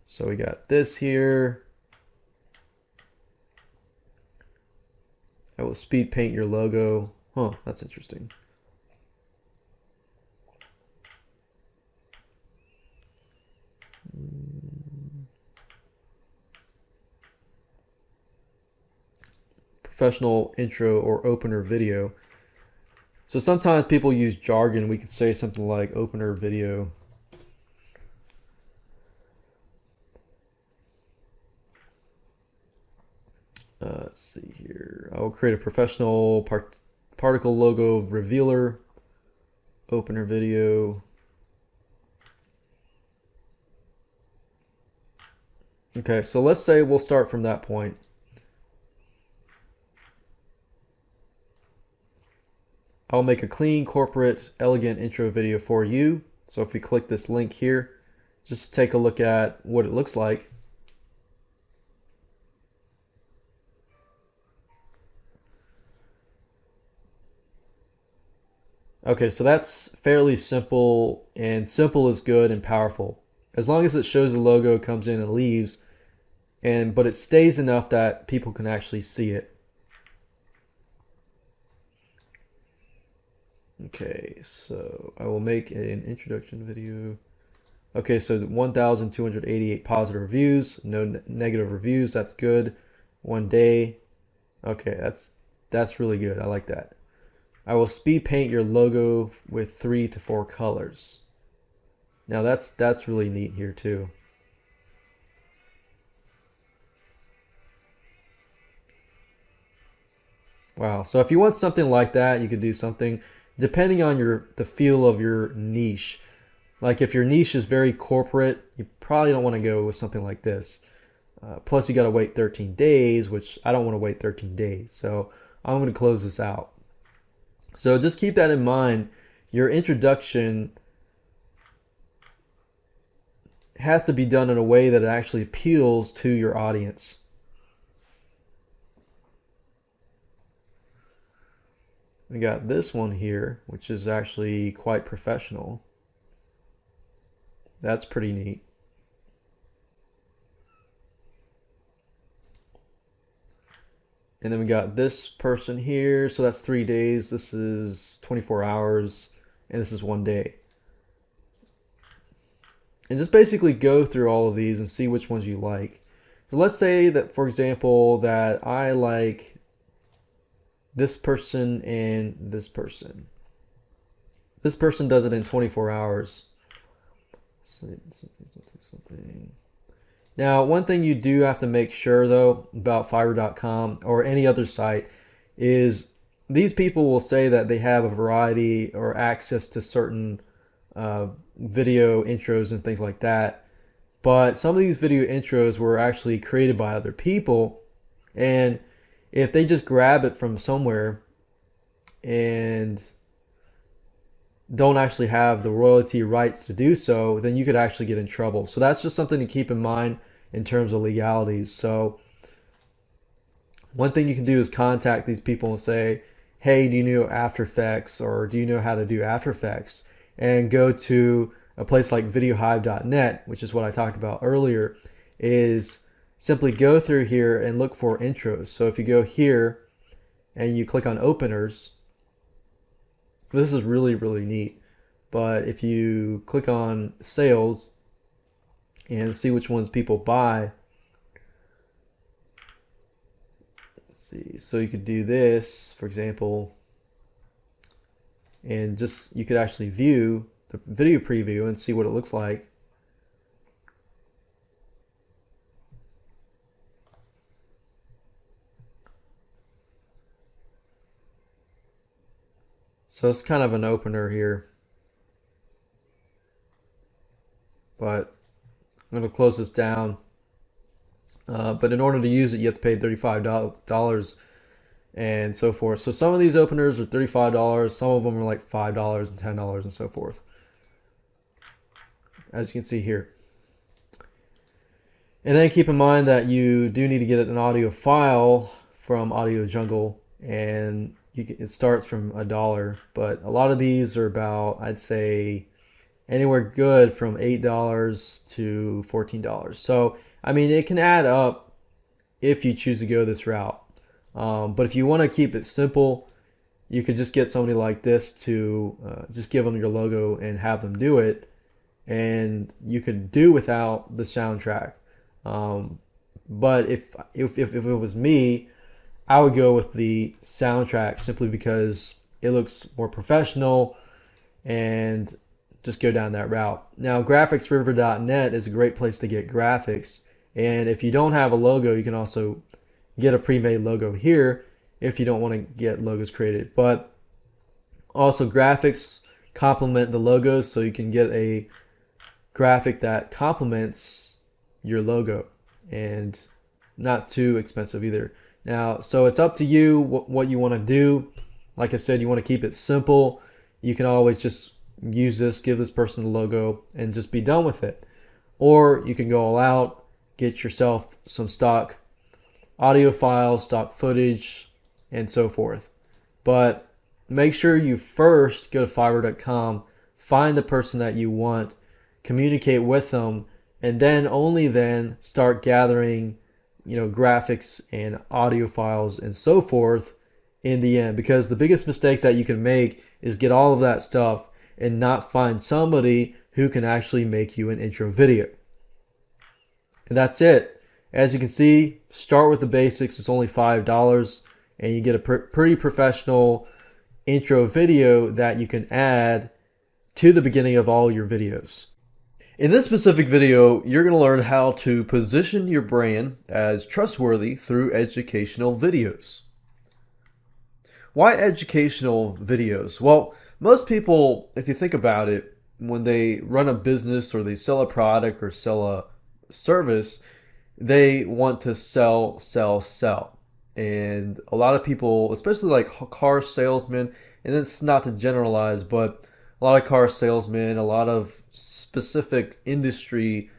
So we got this here. I will speed paint your logo. Huh, that's interesting. Professional intro or opener video. So sometimes people use jargon. We could say something like opener video. Let's see here. I will create a professional particle logo revealer, opener video. Okay, so let's say we'll start from that point. I'll make a clean, corporate, elegant intro video for you. So if we click this link here, just take a look at what it looks like. Okay, so that's fairly simple, and simple is good and powerful. As long as it shows the logo, comes in and leaves, but it stays enough that people can actually see it. Okay, so I will make an introduction video. Okay, so 1,288 positive reviews, no negative reviews, that's good. 1 day. Okay, that's really good. I like that. I will speed paint your logo with 3 to 4 colors. Now that's really neat here too. Wow. So if you want something like that, you could do something depending on the feel of your niche. Like if your niche is very corporate, you probably don't want to go with something like this. Plus you got to wait 13 days, which I don't want to wait 13 days. So I'm going to close this out. So just keep that in mind. Your introduction has to be done in a way that it actually appeals to your audience. We got this one here, which is actually quite professional. That's pretty neat. And then we got this person here. So that's 3 days. This is 24 hours. And this is 1 day. And just basically go through all of these and see which ones you like. So let's say that, for example, that I like this person and this person. This person does it in 24 hours. Something. Now, one thing you do have to make sure, though, about Fiverr.com or any other site is these people will say that they have a variety or access to certain video intros and things like that. But some of these video intros were actually created by other people. And if they just grab it from somewhere and don't actually have the royalty rights to do so, then you could actually get in trouble. So that's just something to keep in mind in terms of legalities. So one thing you can do is contact these people and say, hey, do you know After Effects, or do you know how to do After Effects? And go to a place like videohive.net, which is what I talked about earlier, is simply go through here and look for intros. So if you go here and you click on openers, this is really, really neat. But if you click on sales and see which ones people buy, let's see, so you could do this, for example, and just you could actually view the video preview and see what it looks like. So it's kind of an opener here, but I'm going to close this down. But in order to use it, you have to pay $35 and so forth. So some of these openers are $35, some of them are like $5 and $10 and so forth, as you can see here. And then keep in mind that you do need to get an audio file from Audio Jungle, and it starts from $1, but a lot of these are about, I'd say, anywhere good from $8 to $14. So I mean, it can add up if you choose to go this route. But if you want to keep it simple, you could just get somebody like this to just give them your logo and have them do it, and you could do without the soundtrack. But if it was me, I would go with the soundtrack simply because it looks more professional, and just go down that route. Now, graphicsriver.net is a great place to get graphics. And if you don't have a logo, you can also get a pre-made logo here if you don't want to get logos created. But also, graphics complement the logos, so you can get a graphic that complements your logo and not too expensive either. Now, so it's up to you what you want to do. Like I said, you want to keep it simple. You can always just use this, give this person the logo, and just be done with it. Or you can go all out, get yourself some stock audio files, stock footage, and so forth. But make sure you first go to Fiverr.com, find the person that you want, communicate with them, and then only then start gathering, graphics and audio files and so forth in the end. Because the biggest mistake that you can make is get all of that stuff and not find somebody who can actually make you an intro video. And that's it. As you can see, start with the basics. It's only $5, and you get a pretty professional intro video that you can add to the beginning of all your videos. In this specific video, you're going to learn how to position your brand as trustworthy through educational videos. Why educational videos? Well, most people, if you think about it, when they run a business or they sell a product or sell a service, they want to sell. And a lot of people, especially like car salesmen, and it's not to generalize, but a lot of car salesmen, a lot of specific industry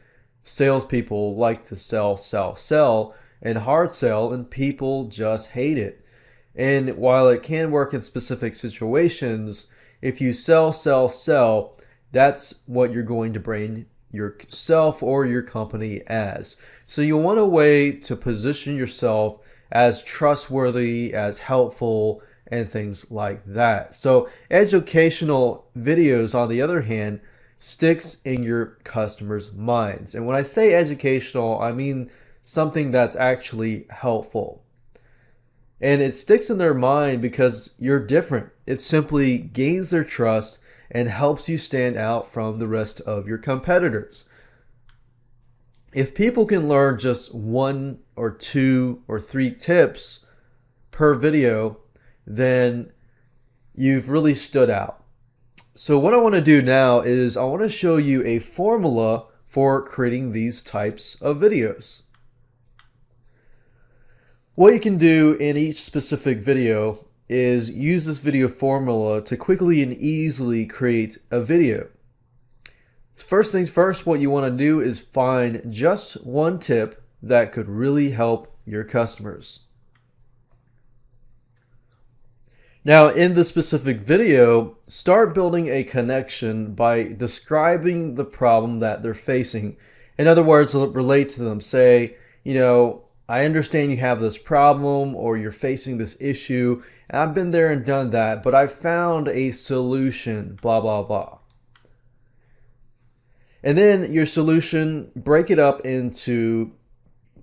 salespeople like to sell, and hard sell, and people just hate it. And while it can work in specific situations, if you sell, that's what you're going to brand yourself or your company as. So you want a way to position yourself as trustworthy, as helpful, and things like that. So educational videos, on the other hand, sticks in your customers' minds. And when I say educational, I mean something that's actually helpful. And it sticks in their mind because you're different. It simply gains their trust and helps you stand out from the rest of your competitors. If people can learn just 1 or 2 or 3 tips per video, then you've really stood out. So what I want to do now is I want to show you a formula for creating these types of videos. What you can do in each specific video is use this video formula to quickly and easily create a video. First things first, what you want to do is find just one tip that could really help your customers. Now, in the specific video, start building a connection by describing the problem that they're facing. In other words, relate to them. Say, I understand you have this problem or you're facing this issue, and I've been there and done that, but I've found a solution, blah, blah, blah. And then your solution, break it up into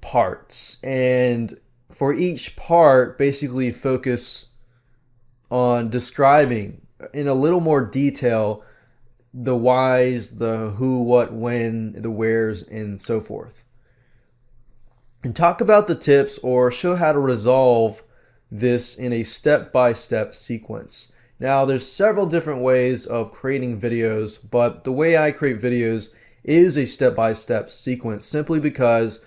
parts. And for each part, basically focus on describing in a little more detail the whys, the who, what, when, the wheres, and so forth. And talk about the tips or show how to resolve this in a step-by-step sequence. Now, there's several different ways of creating videos, but the way I create videos is a step-by-step sequence simply because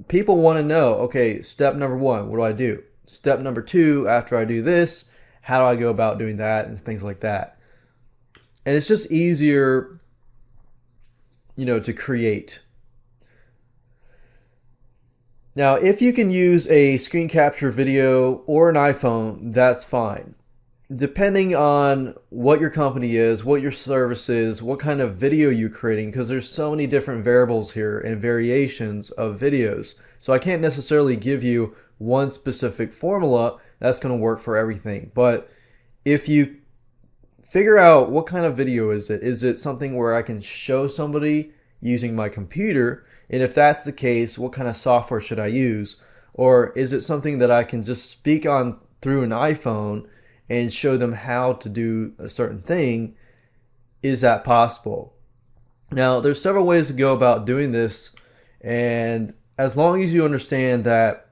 people want to know, okay, step number one, what do I do? Step number two, after I do this, how do I go about doing that, and things like that. And it's just easier, to create. Now, if you can use a screen capture video or an iPhone, that's fine. Depending on what your company is, what your service is, what kind of video you're creating, because there's so many different variables here and variations of videos. So I can't necessarily give you one specific formula that's going to work for everything. But if you figure out what kind of video is it something where I can show somebody using my computer? And if that's the case, what kind of software should I use? Or is it something that I can just speak on through an iPhone and show them how to do a certain thing? Is that possible? Now, there's several ways to go about doing this. And as long as you understand that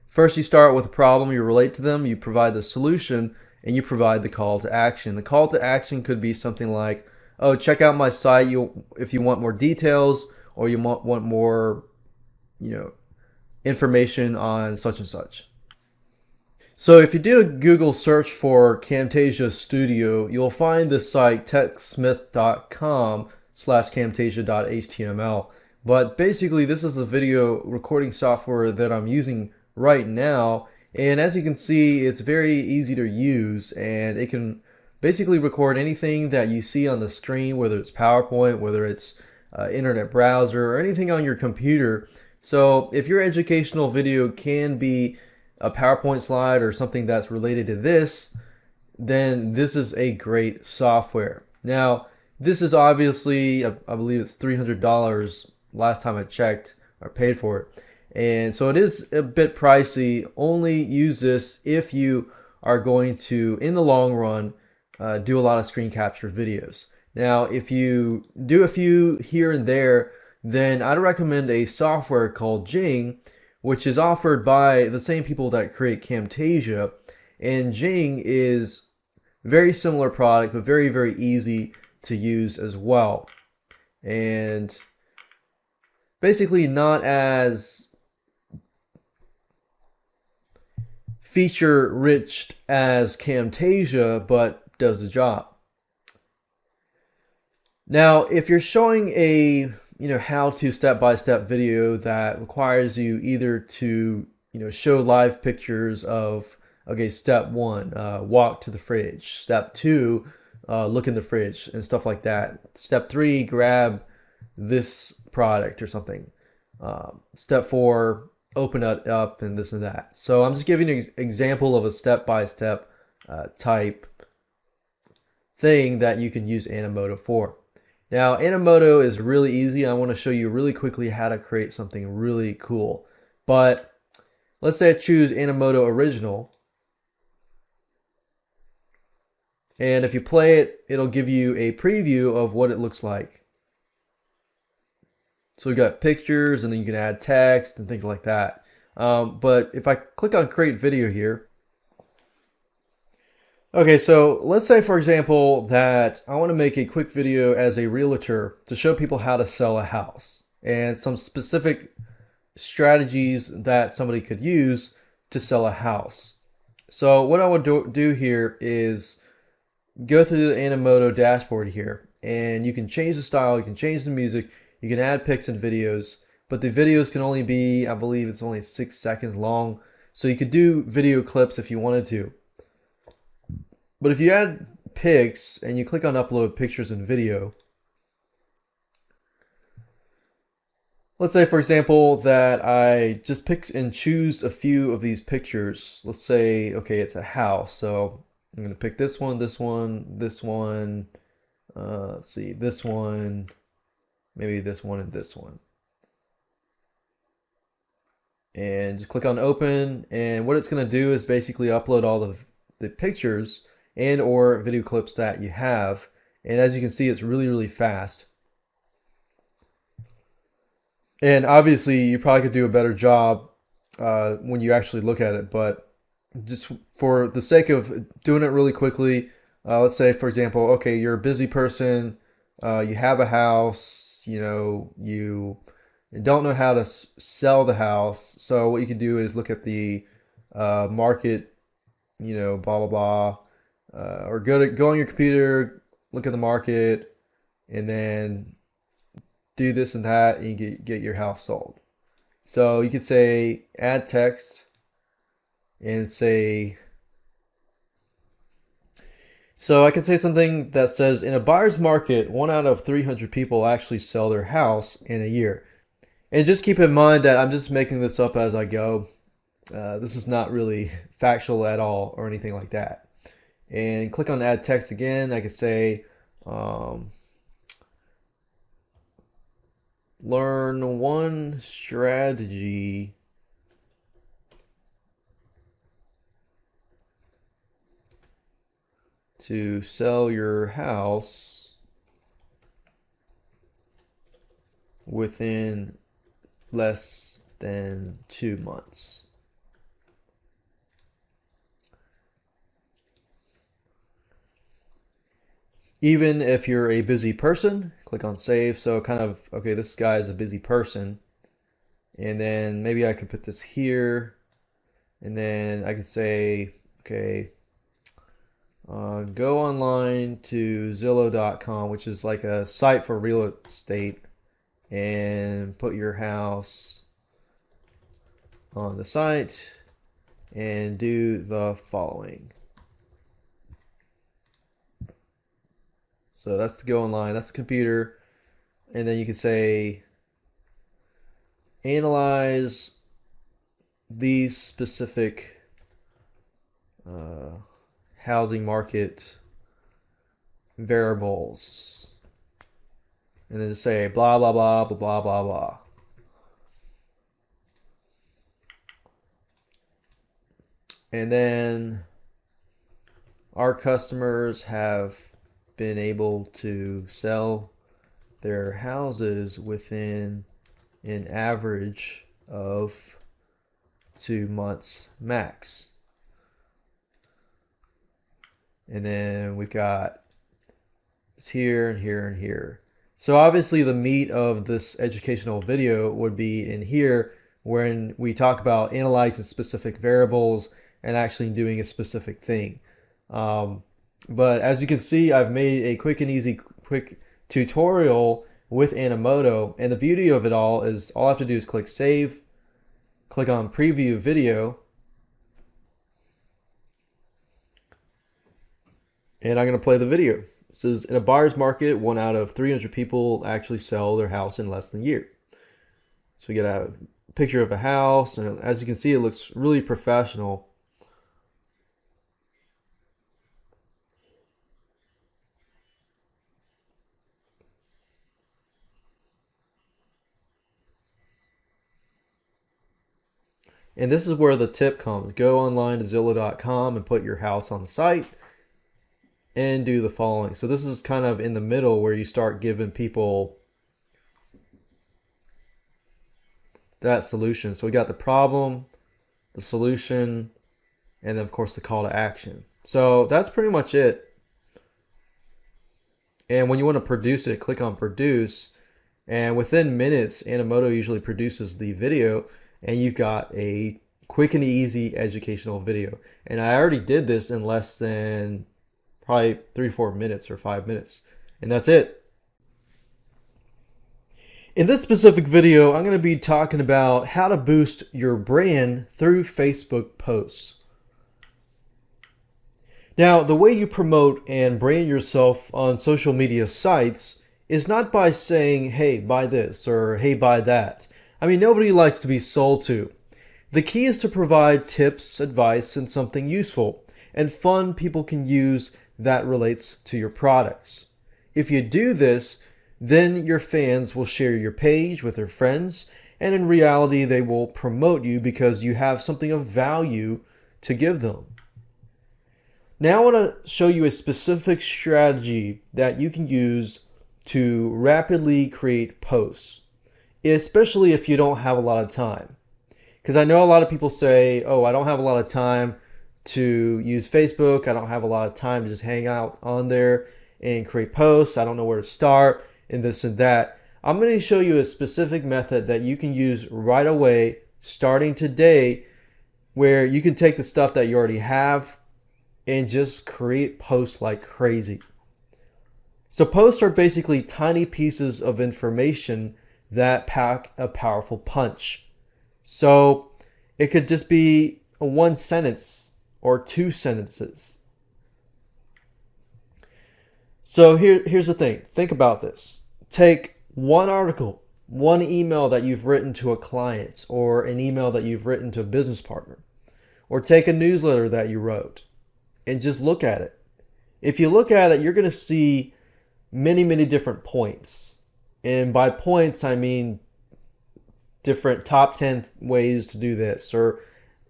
first you start with a problem, you relate to them, you provide the solution, and you provide the call to action. The call to action could be something like, oh, check out my site if you want more details, or you want more, information on such and such. So if you did a Google search for Camtasia Studio, you'll find the site techsmith.com/camtasia.html. But basically, this is the video recording software that I'm using right now. And as you can see, it's very easy to use, and it can basically record anything that you see on the screen, whether it's PowerPoint, whether it's internet browser, or anything on your computer. So if your educational video can be a PowerPoint slide or something that's related to this, then this is a great software. Now, this is obviously, I believe it's $300 last time I checked or paid for it. And so it is a bit pricey. Only use this if you are going to, in the long run, do a lot of screen capture videos. Now, if you do a few here and there, then I'd recommend a software called Jing, which is offered by the same people that create Camtasia. And Jing is a very similar product, but very, very easy to use as well. And basically not as feature-rich as Camtasia, but does the job. Now, if you're showing a how-to step-by-step video that requires you either to show live pictures of, okay, step one, walk to the fridge, step two, look in the fridge, and stuff like that. Step three, grab this product or something. Step four, open it up, and this and that. So I'm just giving you an example of a step-by-step type thing that you can use Animoto for. Now, Animoto is really easy. I want to show you really quickly how to create something really cool. But let's say I choose Animoto Original. And if you play it, it'll give you a preview of what it looks like. So we've got pictures, and then you can add text and things like that. But if I click on Create Video here, okay, so let's say, for example, that I want to make a quick video as a realtor to show people how to sell a house and some specific strategies that somebody could use to sell a house. So what I would do here is go through the Animoto dashboard here, and you can change the style, you can change the music, you can add pics and videos, but the videos can only be, I believe it's only 6 seconds long. So you could do video clips if you wanted to. But if you add pics and you click on upload pictures and video, let's say, for example, that I just pick and choose a few of these pictures. Let's say, okay, it's a house. So I'm going to pick this one, this one, this one. Let's see, this one, maybe this one and this one. And just click on open. And what it's going to do is basically upload all of the pictures and or video clips that you have. And as you can see, it's really, really fast. And obviously, you probably could do a better job when you actually look at it. But just for the sake of doing it really quickly, let's say, for example, okay, you're a busy person, you have a house, you don't know how to sell the house. So what you can do is look at the market, blah, blah, blah, or go on your computer, look at the market, and then do this and that, and you get your house sold. So you could say add text and say, so I can say something that says, in a buyer's market, 1 out of 300 people actually sell their house in a year. And just keep in mind that I'm just making this up as I go. This is not really factual at all or anything like that. And click on add text again. I could say, learn one strategy to sell your house within less than 2 months. Even if you're a busy person, click on save. So kind of, okay, this guy is a busy person. And then maybe I could put this here. And then I could say, okay, go online to Zillow.com, which is like a site for real estate, and put your house on the site and do the following. So that's to go online, that's the computer. And then you can say, analyze these specific housing market variables. And then just say blah, blah, blah, blah, blah, blah, blah. And then our customers have been able to sell their houses within an average of 2 months max. And then we've got this here and here and here. So obviously the meat of this educational video would be in here when we talk about analyzing specific variables and actually doing a specific thing. But as you can see, I've made a quick and easy tutorial with Animoto, and the beauty of it all is all I have to do is click save, click on preview video, and I'm going to play the video. It says, in a buyer's market, 1 out of 300 people actually sell their house in less than a year. So we get a picture of a house, and as you can see, it looks really professional. And this is where the tip comes. Go online to Zillow.com and put your house on the site and do the following. So this is kind of in the middle where you start giving people that solution. So we got the problem, the solution, and then of course the call to action. So that's pretty much it. And when you want to produce it, click on produce. And within minutes, Animoto usually produces the video, and you've got a quick and easy educational video. And I already did this in less than probably 3 to 4 minutes or 5 minutes. And that's it. In this specific video, I'm going to be talking about how to boost your brand through Facebook posts. Now, the way you promote and brand yourself on social media sites is not by saying, hey, buy this or hey, buy that. I mean, nobody likes to be sold to. The key is to provide tips, advice, and something useful and fun people can use that relates to your products. If you do this, then your fans will share your page with their friends, and in reality, they will promote you because you have something of value to give them. Now I want to show you a specific strategy that you can use to rapidly create posts, especially if you don't have a lot of time. Because I know a lot of people say, oh, I don't have a lot of time to use Facebook. I don't have a lot of time to just hang out on there and create posts. I don't know where to start and this and that. I'm going to show you a specific method that you can use right away, starting today, where you can take the stuff that you already have and just create posts like crazy. So posts are basically tiny pieces of information that pack a powerful punch. So it could just be a one sentence or two sentences. So here's the thing. Think about this. Take one article, one email that you've written to a client, or an email that you've written to a business partner, or take a newsletter that you wrote and just look at it. If you look at it, you're going to see many, many different points. And by points, I mean different top 10 ways to do this, or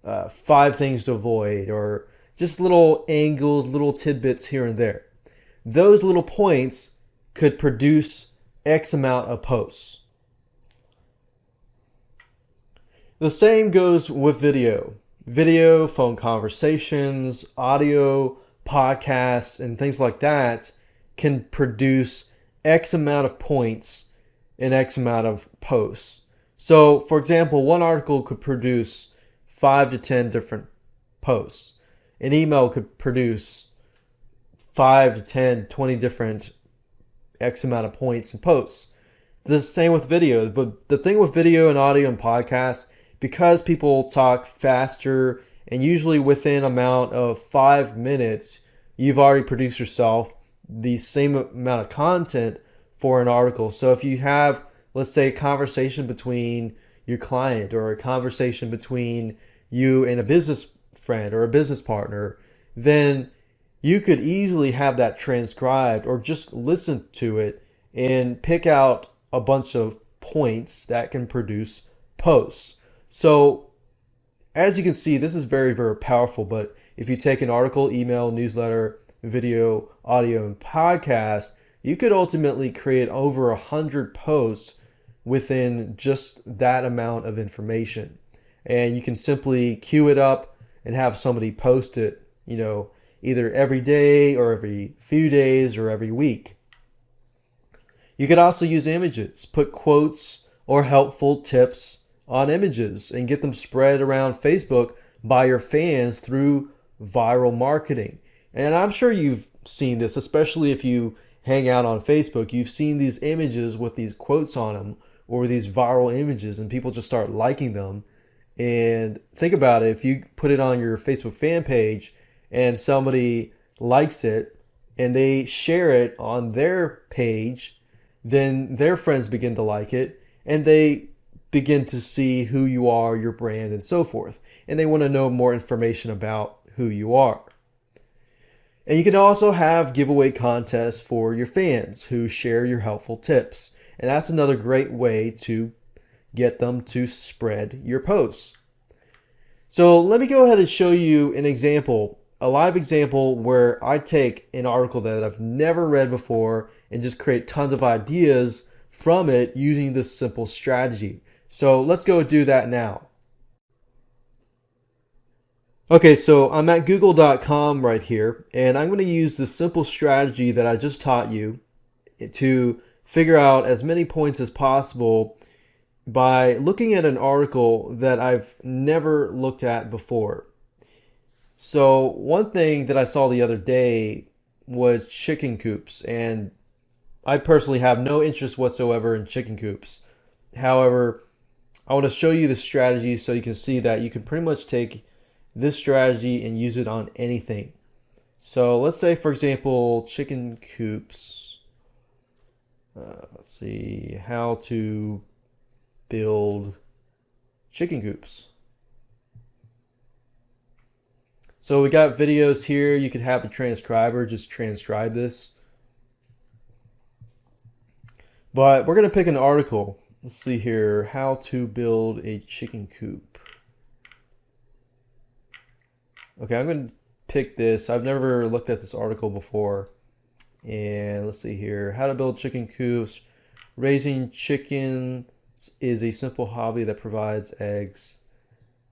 5 things to avoid, or just little angles, little tidbits here and there. Those little points could produce X amount of posts. The same goes with video. Video, phone conversations, audio, podcasts, and things like that can produce X amount of points and X amount of posts. So, for example, one article could produce 5 to 10 different posts. An email could produce 5 to 10, 20 different X amount of points and posts. The same with video. But the thing with video and audio and podcasts, because people talk faster and usually within amount of 5 minutes, you've already produced yourself the same amount of content for an article. So if you have, let's say, a conversation between your client or a conversation between you and a business friend or a business partner, then you could easily have that transcribed or just listen to it and pick out a bunch of points that can produce posts. So as you can see, this is very, very powerful. But if you take an article, email, newsletter, video, audio, and podcast, you could ultimately create over 100 posts within just that amount of information. And you can simply queue it up and have somebody post it, either every day or every few days or every week. You could also use images, put quotes or helpful tips on images and get them spread around Facebook by your fans through viral marketing. And I'm sure you've seen this, especially if you hang out on Facebook. You've seen these images with these quotes on them or these viral images, and people just start liking them. And think about it, if you put it on your Facebook fan page and somebody likes it and they share it on their page, then their friends begin to like it and they begin to see who you are, your brand, and so forth. And they want to know more information about who you are. And you can also have giveaway contests for your fans who share your helpful tips. And that's another great way to get them to spread your posts. So let me go ahead and show you an example, a live example where I take an article that I've never read before and just create tons of ideas from it using this simple strategy. So let's go do that now. Okay, so I'm at google.com right here, and I'm going to use the simple strategy that I just taught you to figure out as many points as possible by looking at an article that I've never looked at before. So one thing that I saw the other day was chicken coops, and I personally have no interest whatsoever in chicken coops. However, I want to show you the strategy so you can see that you can pretty much take this strategy and use it on anything. So let's say, for example, chicken coops. Let's see, how to build chicken coops. So we got videos here. You could have the transcriber just transcribe this. But we're going to pick an article. Let's see here. How to build a chicken coop. Okay, I'm going to pick this. I've never looked at this article before. And let's see here. How to build chicken coops. Raising chicken is a simple hobby that provides eggs.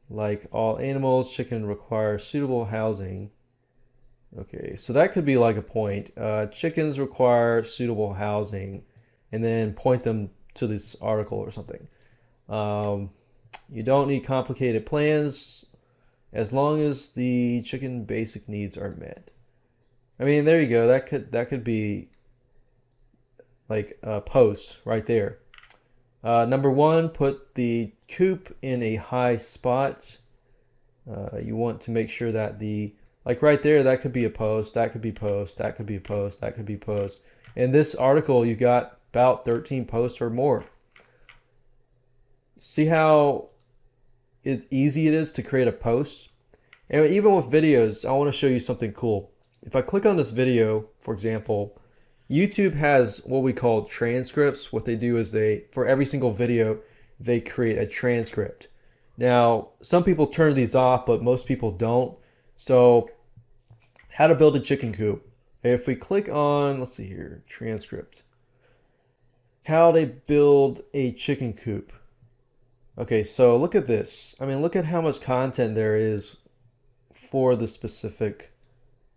Like all animals, chicken requires suitable housing. Okay, so that could be like a point. Chickens require suitable housing, and then point them to this article or something. You don't need complicated plans as long as the chicken basic needs are met. I mean, there you go. That could be like a post right there. Number one, put the coop in a high spot. You want to make sure that like right there, that could be a post, that could be post, that could be a post, that could be post. In this article, you got about 13 posts or more. See how easy it is to create a post? And even with videos, I want to show you something cool. If I click on this video, for example, YouTube has what we call transcripts. What they do is for every single video, they create a transcript. Now, some people turn these off, but most people don't. So, how to build a chicken coop. If we click on, let's see here, transcript. How to build a chicken coop. Okay, so look at this. I mean, look at how much content there is for the specific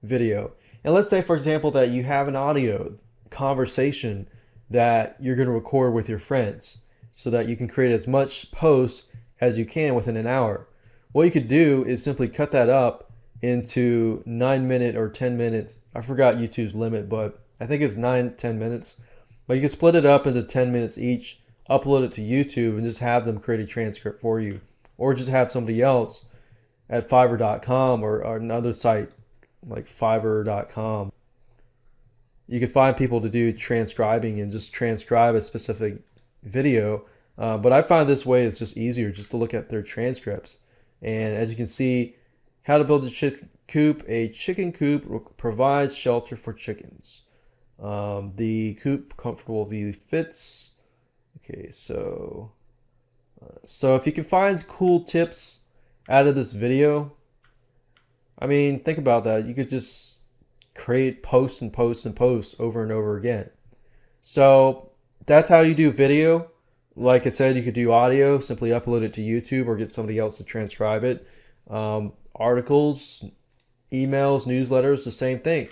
video. And let's say, for example, that you have an audio conversation that you're going to record with your friends so that you can create as much post as you can within an hour. What you could do is simply cut that up into 9-minute or 10-minute. I forgot YouTube's limit, but I think it's 9-10 minutes. But you can split it up into 10 minutes each, upload it to YouTube, and just have them create a transcript for you. Or just have somebody else at Fiverr.com or another site like Fiverr.com. You can find people to do transcribing and just transcribe a specific video. But I find this way is just easier just to look at their transcripts. And as you can see, how to build a chicken coop. A chicken coop provides shelter for chickens. The coop comfortably fits. Okay, so if you can find cool tips out of this video, I mean, think about that. You could just create posts and posts and posts over and over again. So that's how you do video. Like I said, you could do audio, simply upload it to YouTube or get somebody else to transcribe it. Articles, emails, newsletters, the same thing.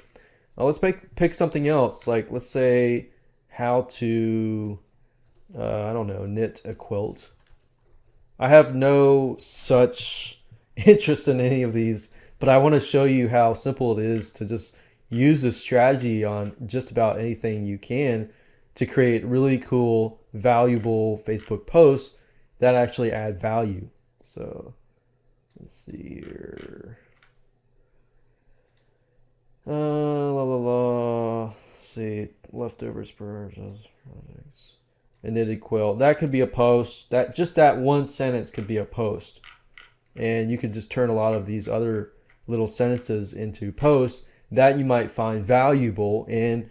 Now let's pick something else. Like let's say how to, I don't know, knit a quilt. I have no such interest in any of these, but I want to show you how simple it is to just use this strategy on just about anything you can to create really cool, valuable Facebook posts that actually add value. So let's see here. Let's see, leftovers projects. A knitted quilt. That could be a post. That one sentence could be a post. And you could just turn a lot of these other little sentences into posts that you might find valuable and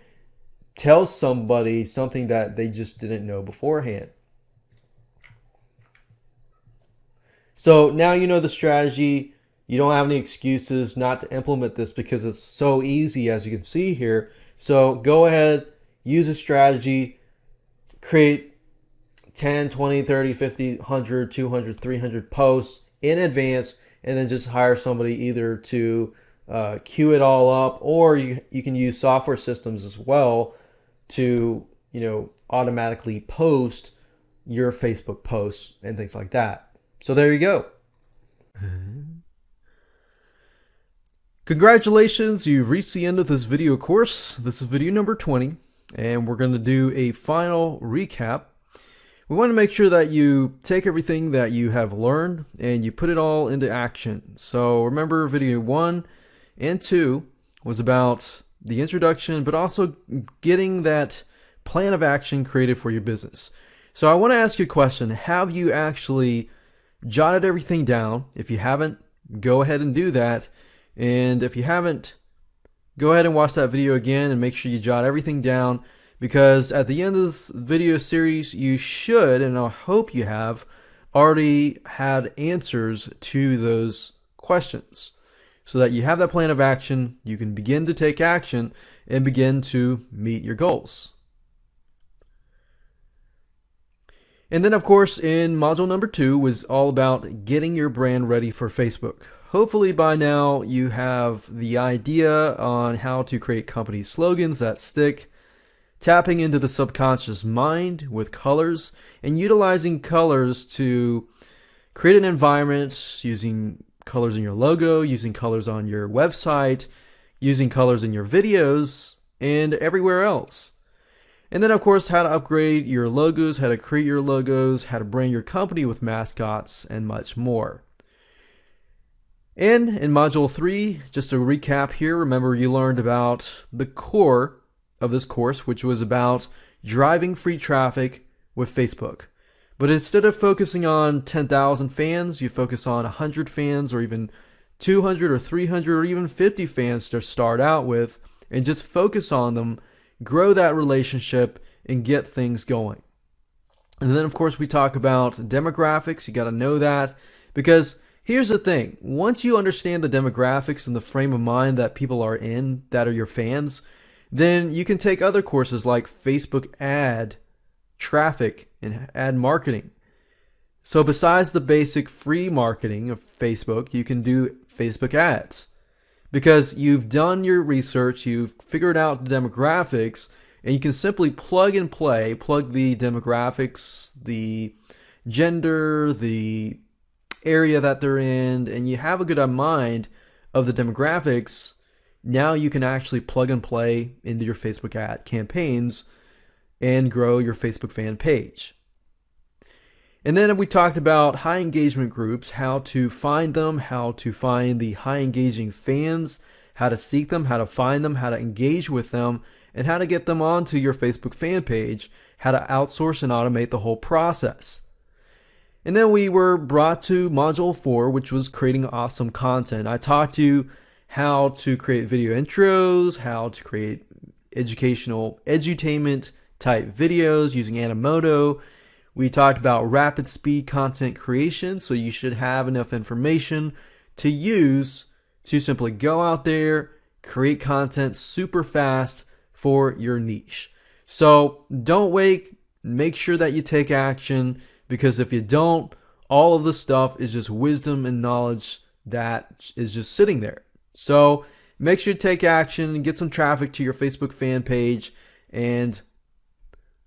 tell somebody something that they just didn't know beforehand. So now you know the strategy. You don't have any excuses not to implement this because it's so easy, as you can see here. So go ahead, use a strategy, create 10, 20, 30, 50, 100, 200, 300 posts in advance, and then just hire somebody either to queue it all up, or you can use software systems as well to, automatically post your Facebook posts and things like that. So there you go. Congratulations, you've reached the end of this video course. This is video number 20, and we're going to do a final recap. We want to make sure that you take everything that you have learned and you put it all into action. So remember, video 1 and 2 was about the introduction, but also getting that plan of action created for your business. So I want to ask you a question. Have you actually jotted everything down. If you haven't, go ahead and do that. And if you haven't, go ahead and watch that video again and make sure you jot everything down, because at the end of this video series, you should, and I hope you have, already had answers to those questions, so that you have that plan of action, you can begin to take action and begin to meet your goals. And then, of course, in module number 2 was all about getting your brand ready for Facebook. Hopefully by now you have the idea on how to create company slogans that stick, tapping into the subconscious mind with colors, and utilizing colors to create an environment, using colors in your logo, using colors on your website, using colors in your videos, and everywhere else. And then, of course, how to upgrade your logos, how to create your logos, how to brand your company with mascots, and much more. And in module 3, just to recap here, remember you learned about the core of this course, which was about driving free traffic with Facebook. But instead of focusing on 10,000 fans, you focus on 100 fans, or even 200 or 300 or even 50 fans to start out with, and just focus on them, grow that relationship, and get things going. And then, of course, we talk about demographics. You got to know that, because here's the thing. Once you understand the demographics and the frame of mind that people are in, that are your fans, then you can take other courses like Facebook ad traffic and ad marketing. So besides the basic free marketing of Facebook, you can do Facebook ads, because you've done your research, you've figured out the demographics, and you can simply plug and play, plug the demographics, the gender, the area that they're in, and you have a good mind of the demographics. Now you can actually plug and play into your Facebook ad campaigns and grow your Facebook fan page. And then we talked about high engagement groups, how to find them, how to find the high engaging fans, how to seek them, how to find them, how to engage with them, and how to get them onto your Facebook fan page, how to outsource and automate the whole process. And then we were brought to module 4, which was creating awesome content. I talked to you how to create video intros, how to create educational edutainment type videos using Animoto. We talked about rapid speed content creation, so you should have enough information to use to simply go out there, create content super fast for your niche. So don't wait, make sure that you take action, because if you don't, all of the stuff is just wisdom and knowledge that is just sitting there. So make sure to take action and get some traffic to your Facebook fan page, and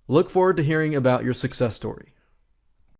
look forward to hearing about your success story.